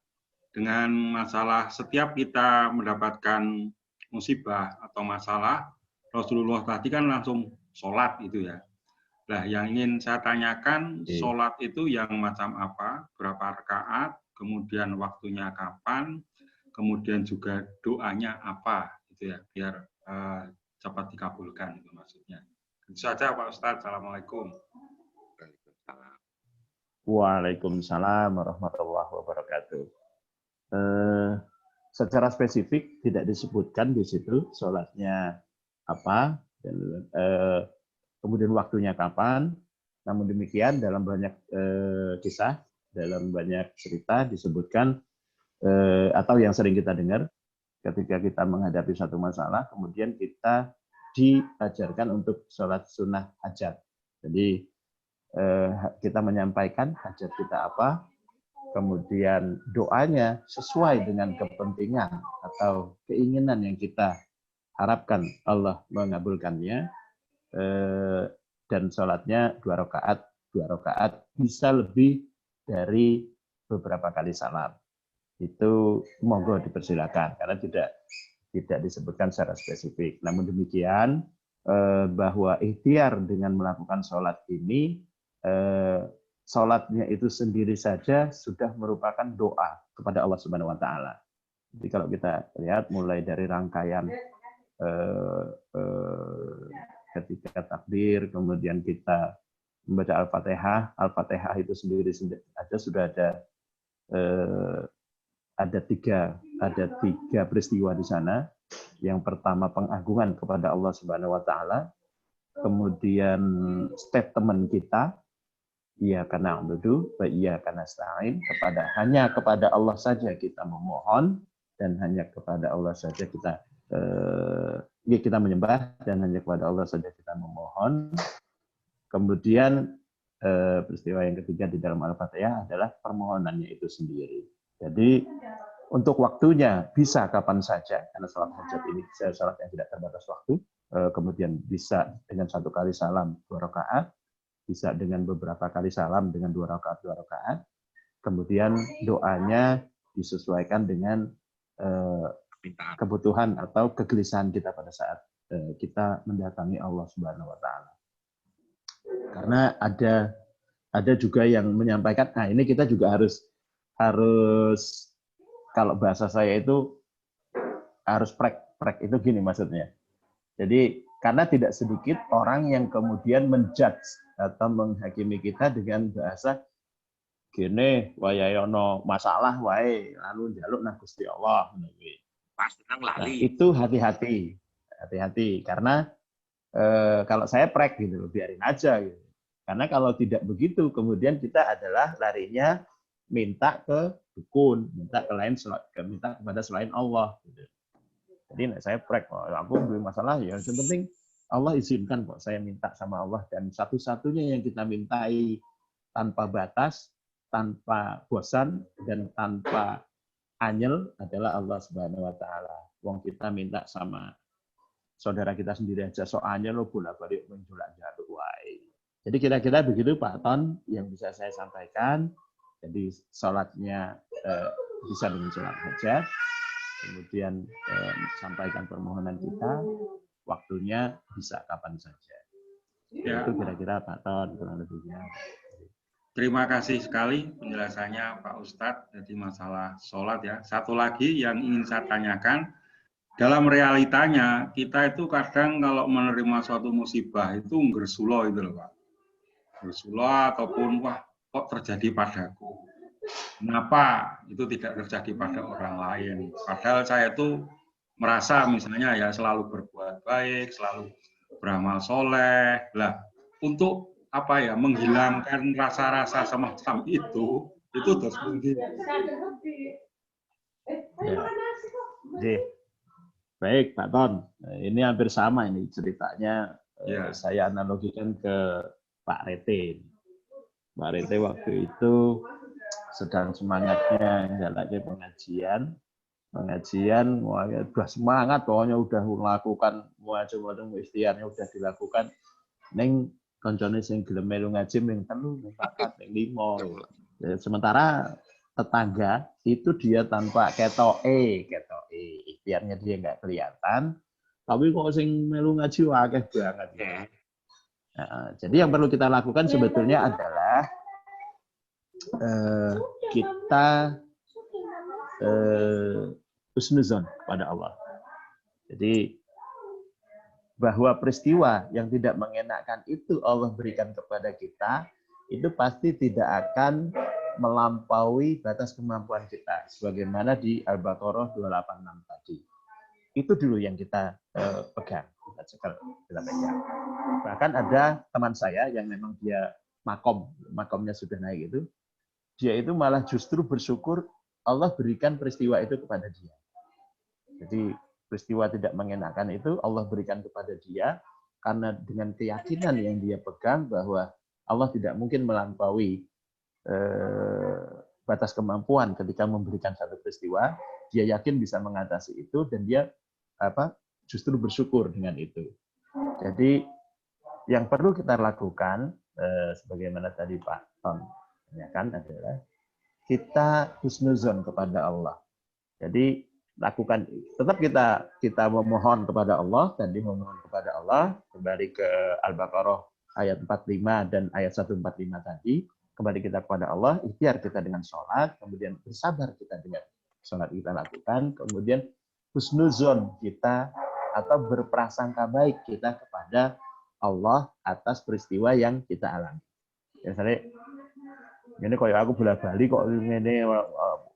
dengan masalah setiap kita mendapatkan musibah atau masalah, Rasulullah tadi kan langsung sholat itu ya. Nah, yang ingin saya tanyakan, sholat itu yang macam apa, berapa rakaat, kemudian waktunya kapan, kemudian juga doanya apa, gitu ya, biar cepat dikabulkan, itu maksudnya. Itu saja Pak Ustadz. Assalamualaikum. Waalaikumsalam warahmatullahi wabarakatuh. Secara spesifik tidak disebutkan di situ sholatnya apa, dan kemudian waktunya kapan. Namun demikian dalam banyak kisah, dalam banyak cerita disebutkan atau yang sering kita dengar ketika kita menghadapi satu masalah, kemudian kita diajarkan untuk sholat sunnah hajat. Jadi kita menyampaikan hajat kita apa, kemudian doanya sesuai dengan kepentingan atau keinginan yang kita harapkan Allah mengabulkannya, dan sholatnya 2 rakaat, bisa lebih dari beberapa kali salam. Itu monggo dipersilakan karena tidak disebutkan secara spesifik. Namun demikian bahwa ikhtiar dengan melakukan sholat ini, sholatnya itu sendiri saja sudah merupakan doa kepada Allah Subhanahu Wa Taala. Jadi kalau kita lihat mulai dari rangkaian ketika takbir, kemudian kita membaca Al-Fatihah itu sendiri aja sudah ada tiga peristiwa di sana. Yang pertama pengagungan kepada Allah Subhanahu Wa Taala, kemudian statement kita, iyyaka na'budu wa iyyaka nasta'in, hanya kepada Allah saja kita memohon dan hanya kepada Allah saja kita kita menyembah dan hanya kepada Allah saja kita memohon. Kemudian peristiwa yang ketiga di dalam Al-Fatihah adalah permohonannya itu sendiri. Jadi untuk waktunya bisa kapan saja, karena salat hajat ini salat yang tidak terbatas waktu. Kemudian bisa dengan 1 kali salam 2 rakaat, bisa dengan beberapa kali salam dengan 2 rakaat. Kemudian doanya disesuaikan dengan kebutuhan atau kegelisahan kita pada saat kita mendatangi Allah Subhanahu wa taala. Karena ada juga yang menyampaikan, nah ini kita juga harus kalau bahasa saya itu harus prek itu gini maksudnya. Jadi karena tidak sedikit orang yang kemudian menjudge atau menghakimi kita dengan bahasa gini, wayayono masalah wae lalu njaluk nang Gusti Allah. Nah, itu hati-hati karena kalau saya prek gitu, biarin aja gitu. Karena kalau tidak begitu, kemudian kita adalah larinya minta ke dukun, minta kepada selain Allah. Gitu. Jadi saya prek, aku belum masalah ya. Yang penting Allah izinkan kok saya minta sama Allah, dan satu-satunya yang kita mintai tanpa batas, tanpa bosan dan tanpa anyel adalah Allah Subhanahu wa taala. Wong kita minta sama saudara kita sendiri aja soalnya lo bolak-balik menjulak-jaluk wae. Jadi kira-kira begitu Pak Ton yang bisa saya sampaikan. Jadi salatnya bisa dengan salat hajat. Kemudian sampaikan permohonan kita, waktunya bisa kapan saja. Ya. Itu kira-kira Pak Ton kurang lebihnya. Terima kasih sekali penjelasannya Pak Ustadz dari masalah sholat ya. Satu lagi yang ingin saya tanyakan, dalam realitanya kita itu kadang kalau menerima suatu musibah itu ngersulo itu loh Pak. Ngersulo ataupun wah kok terjadi padaku. Kenapa itu tidak terjadi pada orang lain? Padahal saya itu merasa misalnya ya selalu berbuat baik, selalu beramal soleh. Lah untuk apa ya, menghilangkan rasa-rasa semacam itu terus mungkin. Ya. Baik Pak Ton, ini hampir sama ini ceritanya. Ya. Saya analogikan ke Pak Rete. Pak Rete waktu itu sedang semangatnya jalannya pengajian, udah semangat pokoknya udah melakukan macam-macam ikhtiarnya udah dilakukan. Neng koncone sing gelem melu ngaji ming 3, ming 4, ming 5. Sementara tetangga itu dia tanpa ketoke, ikhtiarnya dia nggak kelihatan, tapi kok sing melu ngaji akeh banget ya. Nah, jadi yang perlu kita lakukan sebetulnya adalah kita husnuzon pada Allah. Jadi bahwa peristiwa yang tidak mengenakan itu Allah berikan kepada kita, itu pasti tidak akan melampaui batas kemampuan kita. Sebagaimana di Al-Baqarah 286 tadi. Itu dulu yang kita pegang, kita pegang. Bahkan ada teman saya yang memang dia makomnya sudah naik itu, dia itu malah justru bersyukur Allah berikan peristiwa itu kepada dia. Jadi peristiwa tidak mengenakan itu Allah berikan kepada dia karena dengan keyakinan yang dia pegang bahwa Allah tidak mungkin melampaui batas kemampuan ketika memberikan satu peristiwa, dia yakin bisa mengatasi itu dan dia justru bersyukur dengan itu. Jadi yang perlu kita lakukan sebagaimana tadi Pak Tom tanyakan adalah kita husnuzon kepada Allah. Jadi lakukan, tetap kita memohon kepada Allah, tadi memohon kepada Allah, kembali ke Al-Baqarah ayat 45 dan ayat 145 tadi, kembali kita kepada Allah, ikhtiar kita dengan sholat, kemudian bersabar kita dengan sholat kita lakukan, kemudian husnuzon kita atau berprasangka baik kita kepada Allah atas peristiwa yang kita alami. Misalnya, ini kayak aku bola-bali kok ini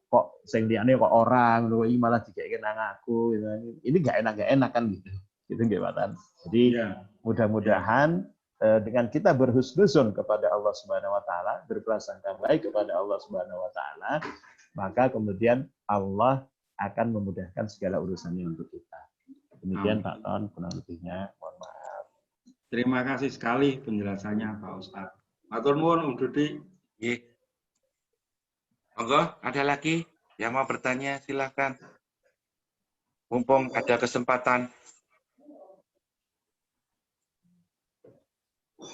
kok sing liyane kok orang, malah dikeke nang aku. Ini enggak enak kan gitu. Gitu nggih, Pak Tan. Jadi Ya. mudah-mudahan dengan kita berhusnuzon kepada Allah Subhanahu wa taala, berprasangka baik kepada Allah Subhanahu wa taala, maka kemudian Allah akan memudahkan segala urusannya untuk kita. Demikian Pak Ton, kurang lebihnya mohon maaf. Terima kasih sekali penjelasannya Pak Ustadz. Matur nuwun Om Dudi. Nggih. Monggo, ada lagi yang mau bertanya, silakan. Mumpung ada kesempatan.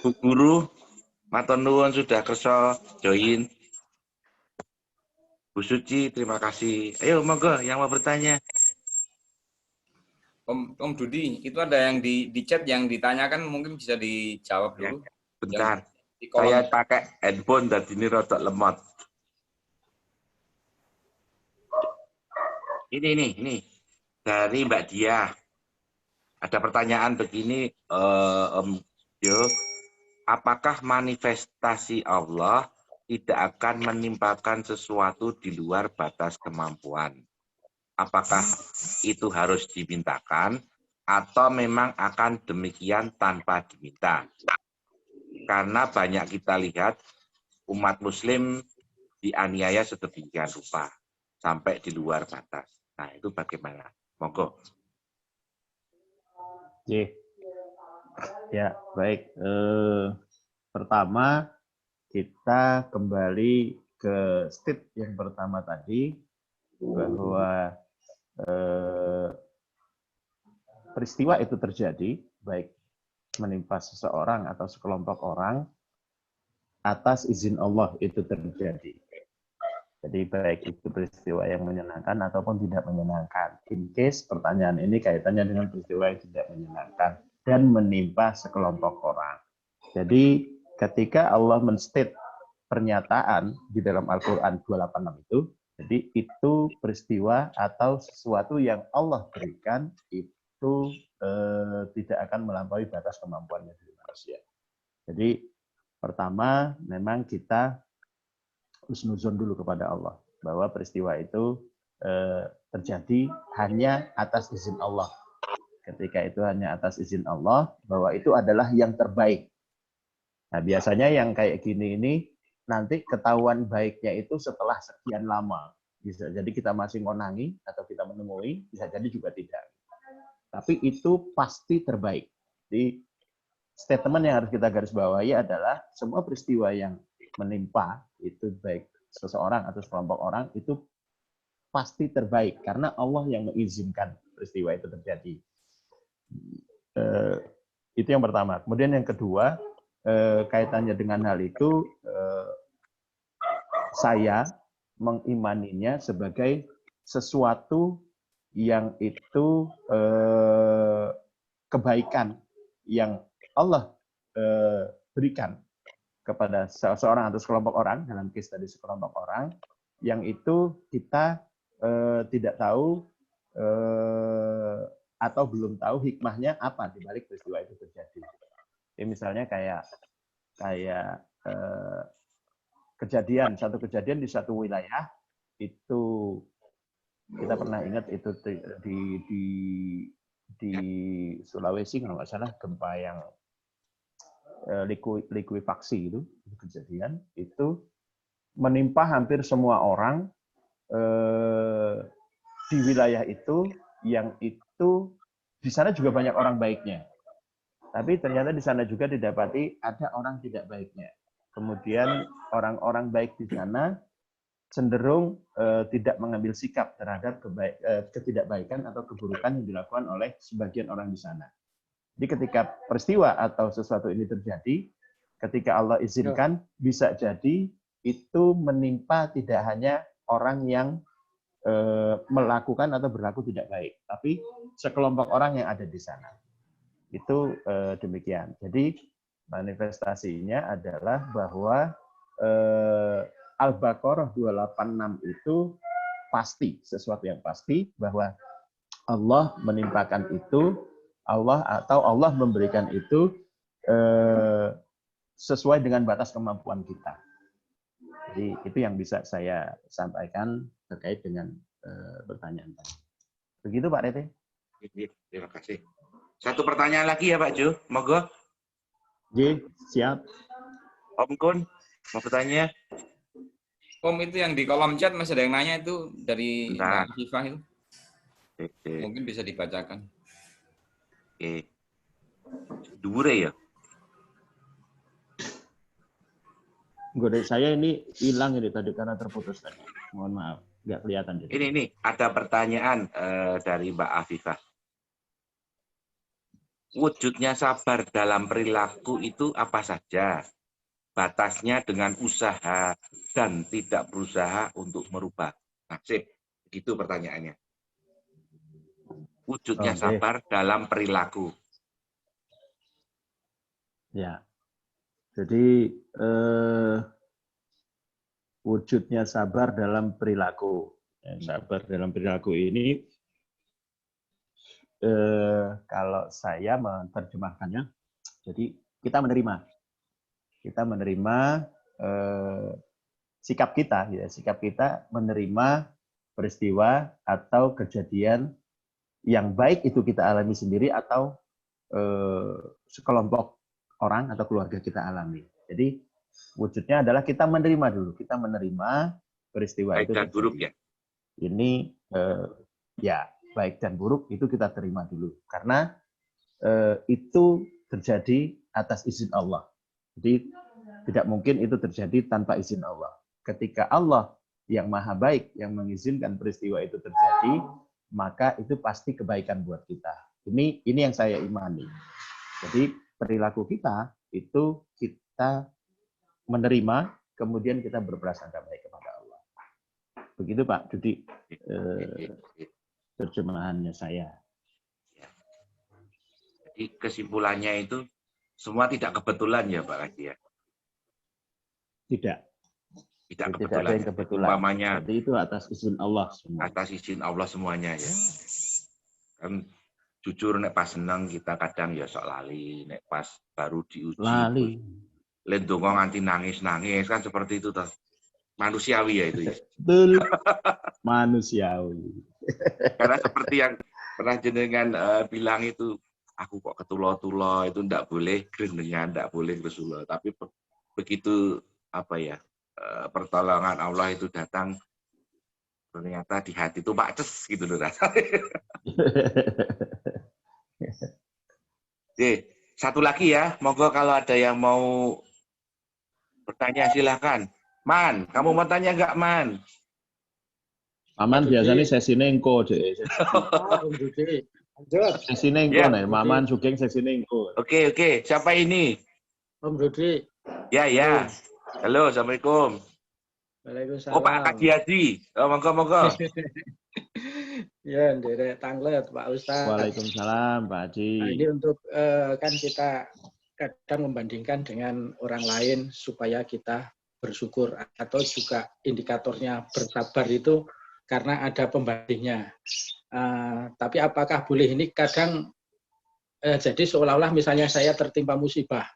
Bu Guru, matur nuwun sudah kersa join. Bu Suci, terima kasih. Ayo, monggo yang mau bertanya. Om Dudi, itu ada yang di chat yang ditanyakan, mungkin bisa dijawab dulu. Bentar, Di kolom. saya pakai handphone dan ini rada lemot. Ini dari Mbak Dia. Ada pertanyaan begini, Om Yo. Apakah manifestasi Allah tidak akan menimpakan sesuatu di luar batas kemampuan? Apakah itu harus dimintakan atau memang akan demikian tanpa diminta? Karena banyak kita lihat umat muslim dianiaya sedemikian rupa sampai di luar batas. Nah, itu bagaimana? Monggo. Ya, baik. Pertama, kita kembali ke step yang pertama tadi, bahwa peristiwa itu terjadi, baik menimpa seseorang atau sekelompok orang, atas izin Allah itu terjadi. Jadi baik itu peristiwa yang menyenangkan ataupun tidak menyenangkan. In case pertanyaan ini kaitannya dengan peristiwa yang tidak menyenangkan dan menimpa sekelompok orang. Jadi ketika Allah menstate pernyataan di dalam Al-Quran 286 itu, jadi itu peristiwa atau sesuatu yang Allah berikan itu tidak akan melampaui batas kemampuannya dari manusia. Jadi pertama memang kita husnuzon dulu kepada Allah bahwa peristiwa itu terjadi hanya atas izin Allah. Ketika itu hanya atas izin Allah, bahwa itu adalah yang terbaik. Nah, biasanya yang kayak gini ini nanti ketahuan baiknya itu setelah sekian lama. Bisa jadi kita masih ngonangi atau kita menemui, bisa jadi juga tidak. Tapi itu pasti terbaik. Jadi statement yang harus kita garis bawahi adalah semua peristiwa yang menimpa itu baik seseorang atau sekelompok orang itu pasti terbaik karena Allah yang mengizinkan peristiwa itu terjadi. Itu yang pertama. Kemudian yang kedua, kaitannya dengan hal itu, saya mengimaninya sebagai sesuatu yang itu kebaikan yang Allah berikan kepada seseorang atau sekelompok orang, dalam case tadi sekelompok orang, yang itu kita tidak tahu atau belum tahu hikmahnya apa di balik peristiwa itu terjadi. Jadi misalnya kayak satu kejadian di satu wilayah itu kita pernah ingat itu di Sulawesi kalau nggak salah, gempa yang likuifaksi itu kejadian itu menimpa hampir semua orang di wilayah itu, yang itu di sana juga banyak orang baiknya, tapi ternyata di sana juga didapati ada orang tidak baiknya. Kemudian orang-orang baik di sana cenderung tidak mengambil sikap terhadap ketidakbaikan atau keburukan yang dilakukan oleh sebagian orang di sana. Jadi ketika peristiwa atau sesuatu ini terjadi, ketika Allah izinkan, bisa jadi itu menimpa tidak hanya orang yang melakukan atau berlaku tidak baik, tapi sekelompok orang yang ada di sana. Itu demikian. Jadi manifestasinya adalah bahwa Al-Baqarah 286 itu pasti, sesuatu yang pasti bahwa Allah menimpakan itu, Allah memberikan itu sesuai dengan batas kemampuan kita. Jadi itu yang bisa saya sampaikan terkait dengan pertanyaan tadi. Begitu Pak Rete. Terima kasih. Satu pertanyaan lagi ya Pak Jo, monggo. J, siap. Om Kun, mau bertanya? Om, itu yang di kolom chat masih ada yang nanya itu dari Bentar. Mbak Afifah itu. Oke. Mungkin bisa dibacakan. Oke. Dure ya? Godek saya ini hilang ini tadi karena terputus tadi. Mohon maaf, nggak kelihatan. Jadi. Ini ada pertanyaan dari Mbak Afifah. Wujudnya sabar dalam perilaku itu apa saja? Batasnya dengan usaha dan tidak berusaha untuk merubah. Nah, sip. Gitu pertanyaannya. Wujudnya sabar dalam perilaku. Ya. Jadi wujudnya sabar dalam perilaku. Sabar dalam perilaku ini kalau saya menerjemahkannya, jadi kita menerima sikap kita, ya, sikap kita menerima peristiwa atau kejadian yang baik itu kita alami sendiri atau sekelompok orang atau keluarga kita alami. Jadi wujudnya adalah kita menerima dulu, kita menerima peristiwa baik itu dan buruk ya. Ini ya baik dan buruk itu kita terima dulu karena itu terjadi atas izin Allah. Jadi tidak mungkin itu terjadi tanpa izin Allah. Ketika Allah yang maha baik yang mengizinkan peristiwa itu terjadi, maka itu pasti kebaikan buat kita. Ini yang saya imani. Jadi perilaku kita itu kita menerima, kemudian kita berprasangka baik kepada Allah. Begitu Pak Dudi terjemahannya saya. Jadi kesimpulannya itu semua tidak kebetulan ya Pak Haji ya? Tidak kebetulan. ada yang kebetulan. Umpamanya, jadi itu atas izin Allah semua. Atas izin Allah semuanya ya. Kan jujur nek pas seneng kita kadang ya sok lali, nek pas baru diuji lali. Lendongo nganti nangis-nangis kan seperti itu toh. Manusiawi ya itu ya. Betul. Manusiawi. Karena seperti yang pernah jenengan bilang itu, aku kok ketulo-tulo itu ndak boleh grendengan, ndak boleh Rasulullah. Tapi begitu apa ya pertolongan Allah itu datang, ternyata di hati itu paces gitu loh rasanya. Oke, satu lagi ya, monggo kalau ada yang mau bertanya silahkan. Man, kamu mau tanya nggak Man? Maman biasanya sesinya engko deh. Sesinya engko nih, Maman Sugeng sesinya engko. Oke, siapa ini? Om Rudi. Ya. Halo, Assalamualaikum. Waalaikumsalam. Oh, Pak Kaji. Oh, monggo. Ya, nderek tanglet Pak Ustaz. Waalaikumsalam Pak Haji. Nah, ini untuk kan kita kadang membandingkan dengan orang lain supaya kita bersyukur, atau juga indikatornya bersabar itu karena ada pembandingnya. Tapi apakah boleh ini kadang jadi seolah-olah misalnya saya tertimpa musibah,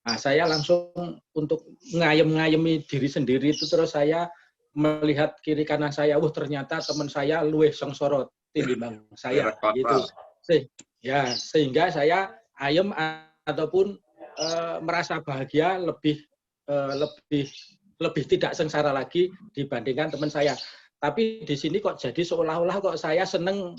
nah, saya langsung untuk ngayem-ngayemi diri sendiri itu, terus saya melihat kiri kanan saya, ternyata teman saya luwih sengsara tinimbang saya gitu. Sehingga saya ayem ataupun merasa bahagia lebih tidak sengsara lagi dibandingkan teman saya. Tapi di sini kok jadi seolah-olah kok saya seneng,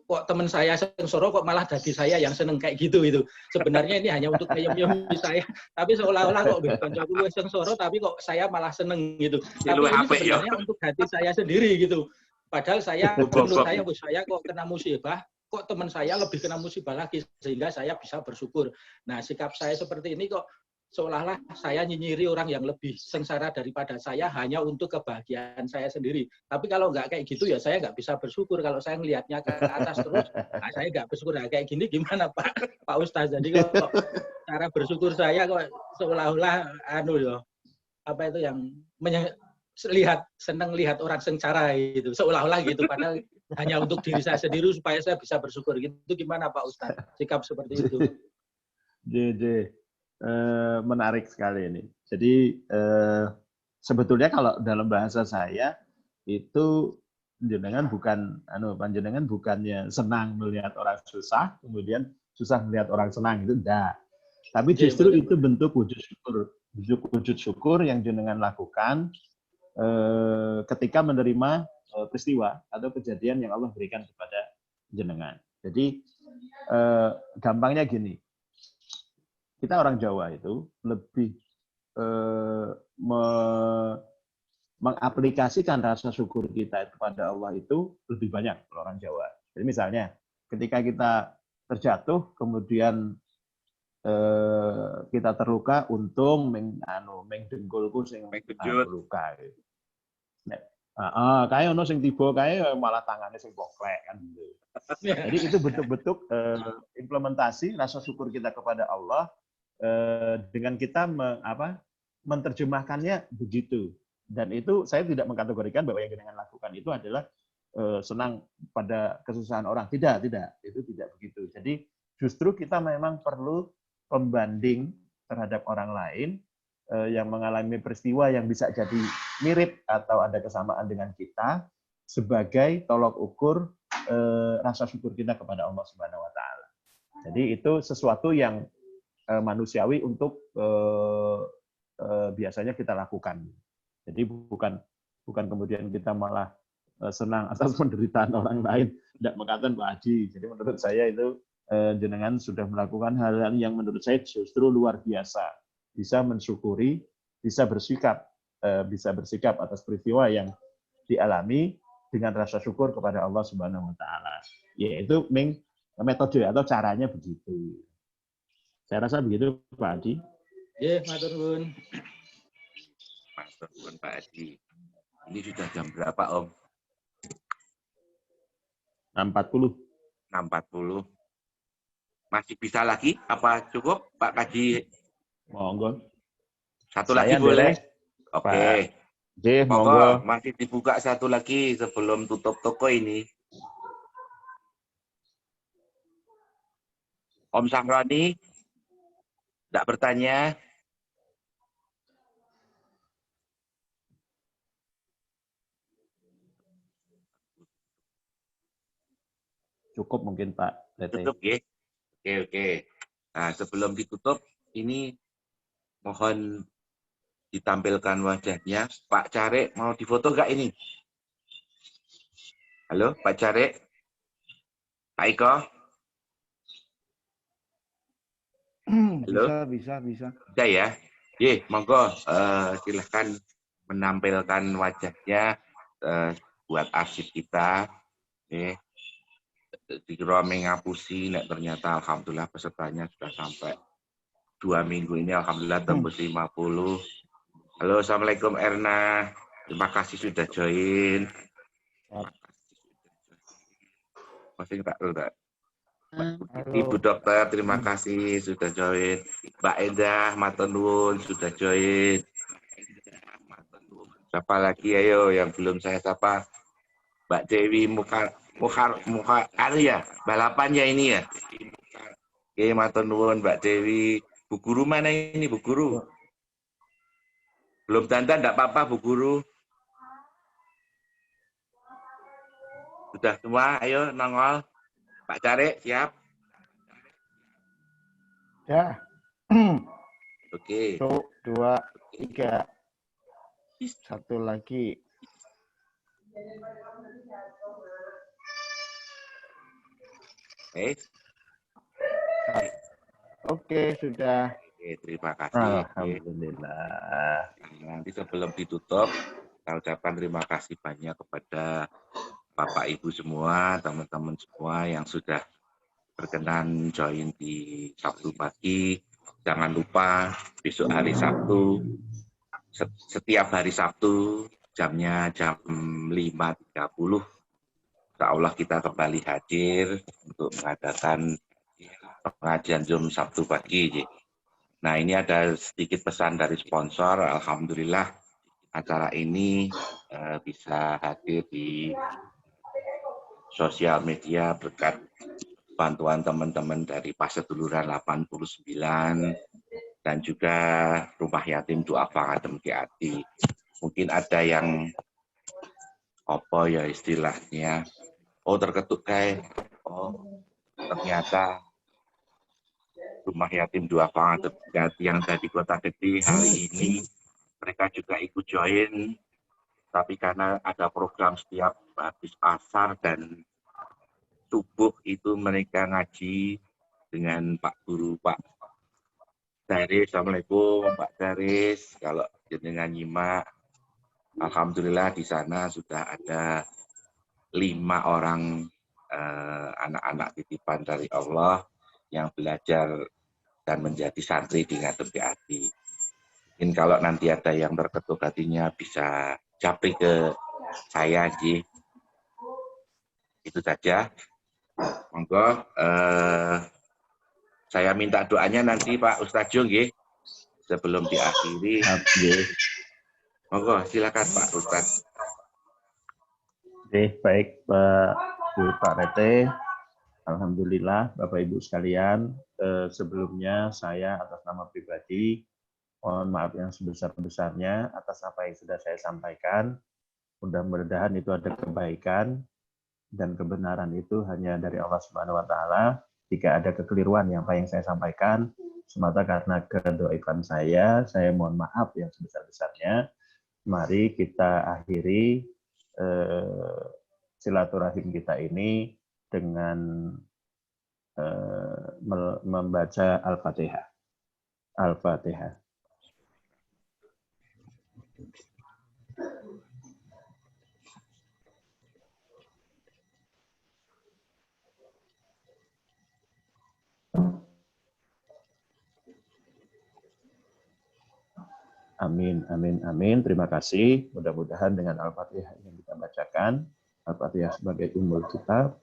kok teman saya sengsara kok malah jadi saya yang seneng kayak gitu itu. Sebenarnya ini hanya untuk ayem-ayem saya, tapi seolah-olah kok kancaku luwih sengsara tapi kok saya malah seneng gitu. Tapi ini sebenarnya untuk hati saya sendiri gitu. Padahal menurut saya kok kena musibah, kok teman saya lebih kena musibah lagi, sehingga saya bisa bersyukur. Nah, sikap saya seperti ini kok seolah-olah saya nyinyiri orang yang lebih sengsara daripada saya hanya untuk kebahagiaan saya sendiri. Tapi kalau nggak kayak gitu ya saya nggak bisa bersyukur. Kalau saya ngelihatnya ke atas terus, nah saya nggak bersyukur. Nah, kayak gini gimana Pak Ustaz? Jadi kok cara bersyukur saya kok seolah-olah yang senang lihat orang sengsara itu, seolah-olah gitu, padahal hanya untuk diri saya sendiri supaya saya bisa bersyukur. Gitu gimana Pak Ustaz? Sikap seperti itu. Menarik sekali ini. Jadi sebetulnya kalau dalam bahasa saya itu panjenengan bukannya senang melihat orang susah kemudian susah melihat orang senang, itu enggak. Tapi justru itu bentuk wujud syukur yang jenengan lakukan ketika menerima peristiwa atau kejadian yang Allah berikan kepada jenengan. Jadi gampangnya gini, kita orang Jawa itu lebih mengaplikasikan rasa syukur kita kepada Allah itu lebih banyak orang Jawa. Jadi misalnya ketika kita terjatuh, kemudian kita terluka, untung dengkulku sing luka. Kayak ono sing tiba kayak malah tangannya sing poklek kan gitu. Jadi itu bentuk-bentuk implementasi rasa syukur kita kepada Allah dengan kita menerjemahkannya begitu. Dan itu saya tidak mengkategorikan bahwa yang dengan lakukan itu adalah senang pada kesusahan orang. Tidak, itu tidak begitu. Jadi justru kita memang perlu pembanding terhadap orang lain yang mengalami peristiwa yang bisa jadi mirip atau ada kesamaan dengan kita sebagai tolok ukur rasa syukur kita kepada Allah Subhanahu wa taala. Jadi itu sesuatu yang manusiawi untuk biasanya kita lakukan. Jadi bukan kemudian kita malah senang atas penderitaan orang lain, tidak mengatakan Pak Haji. Jadi menurut saya itu jenengan sudah melakukan hal-hal yang menurut saya justru luar biasa. Bisa mensyukuri, bisa bersikap atas peristiwa yang dialami dengan rasa syukur kepada Allah Subhanahu wa taala. Yaitu metode atau caranya begitu. Saya rasa begitu Pak Haji. Matur nuwun. Matur nuwun Pak Haji. Ini sudah jam berapa Om? 6.40. 6.40. Masih bisa lagi? Apa cukup Pak Kaji? Monggo. Satu lagi boleh? Oke. Monggo. Masih dibuka satu lagi sebelum tutup toko ini. Om Samrani, tidak bertanya? Cukup mungkin Pak. Cukup ya? Oke. Nah, sebelum ditutup, ini mohon ditampilkan wajahnya. Pak Carek, mau difoto nggak ini? Halo, Pak Carek? Pak Iko? Halo? Bisa. Bisa ya? Monggo, silahkan menampilkan wajahnya buat arsip kita. Dikira mengapusi, ternyata alhamdulillah pesertanya sudah sampai 2 minggu ini, alhamdulillah tembus 50. Halo, Assalamualaikum Erna. Terima kasih sudah join. Masih tak? Ibu dokter, terima kasih sudah join. Mbak Endah, matur nuwun sudah join. Siapa lagi ayo yang belum saya sapa? Mbak Dewi ya, balapannya ini ya. Oke, matur nuwun Mbak Dewi. Bu Guru mana ini Bu Guru? Belum dandan enggak apa-apa Bu Guru. Sudah semua, ayo nongol. Pak Carek, siap? Ya. Oke. 1, 2, 3. Satu lagi. Oke, sudah. Oke, terima kasih. Alhamdulillah. Nanti sebelum ditutup, saya ucapkan terima kasih banyak kepada Bapak Ibu semua, teman-teman semua yang sudah berkenan join di Sabtu pagi. Jangan lupa besok hari Sabtu, setiap hari Sabtu jamnya jam 5.30. Insya Allah kita kembali hadir untuk mengadakan pengajian Zoom Sabtu pagi. Nah, ini ada sedikit pesan dari sponsor. Alhamdulillah acara ini bisa hadir di sosial media berkat bantuan teman-teman dari Paseduluran 89 dan juga Rumah Yatim Du'afa Adem Kiati. Mungkin ada yang apa ya istilahnya, terketuk kayak, ternyata rumah yatim duafa yang dari Kota Gede hari ini mereka juga ikut join, tapi karena ada program setiap habis asar dan subuh itu mereka ngaji dengan Pak Guru, Pak Daris. Assalamualaikum Pak Daris. Kalau dengan nyimak, alhamdulillah di sana sudah ada 5 orang anak-anak titipan dari Allah yang belajar dan menjadi santri di Ngadem PAD. Mungkin kalau nanti ada yang terketuk hatinya bisa japri ke saya, Ji. Itu saja. Monggo, saya minta doanya nanti Pak Ustadz Jo, nggih, sebelum diakhiri. Monggo, silakan Pak Ustadz. Oke, baik Pak Rete. Alhamdulillah, Bapak Ibu sekalian. Sebelumnya saya atas nama pribadi mohon maaf yang sebesar-besarnya atas apa yang sudah saya sampaikan. Mudah-mudahan itu ada kebaikan dan kebenaran itu hanya dari Allah Subhanahu wa taala. Jika ada kekeliruan yang apa yang saya sampaikan semata karena kedoifan saya mohon maaf yang sebesar-besarnya. Mari kita akhiri silaturahim kita ini dengan membaca Al-Fatihah. Al-Fatihah. Amin, amin, amin. Terima kasih. Mudah-mudahan dengan Al-Fatihah yang kita bacakan, Al-Fatihah sebagai ummul kitab,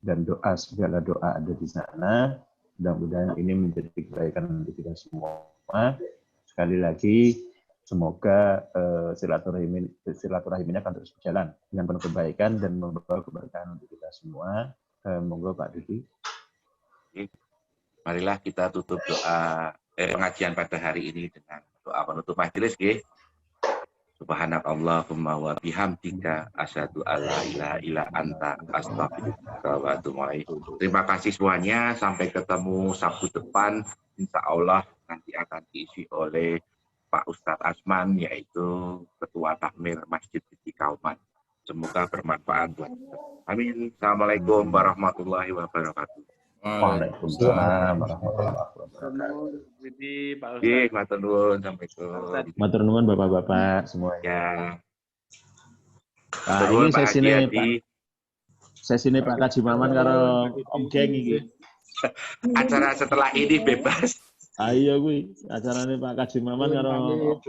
dan doa, segala doa ada di sana. Mudah-mudahan ini menjadi kebaikan untuk kita semua. Sekali lagi, semoga silaturahim ini akan terus berjalan dengan penuh kebaikan dan membawa keberkahan untuk kita semua. Monggo Pak Didi. Marilah kita tutup doa pengajian pada hari ini dengan doa penutup majelis, nggih. Subhanakallahumma wa bihamdika asyhadu alla ilaha illa anta astaghfiruka wa atubu ilaik. Terima kasih semuanya, sampai ketemu Sabtu depan. Insya Allah nanti akan diisi oleh Pak Ustadz Asman, yaitu Ketua Takmir Masjid Siti Kauman. Semoga bermanfaat buat kita. Amin. Assalamualaikum warahmatullahi wabarakatuh. Waalaikumsalam warahmatullahi wabarakatuh. Matur nuwun, assalamualaikum. Matur nuwun Bapak-bapak semuanya. Nah, ini sesine Pak Kaji Maman karo Om Geng iki. Acara setelah ini bebas. Ayo kuwi, acarane Pak Kaji Maman karo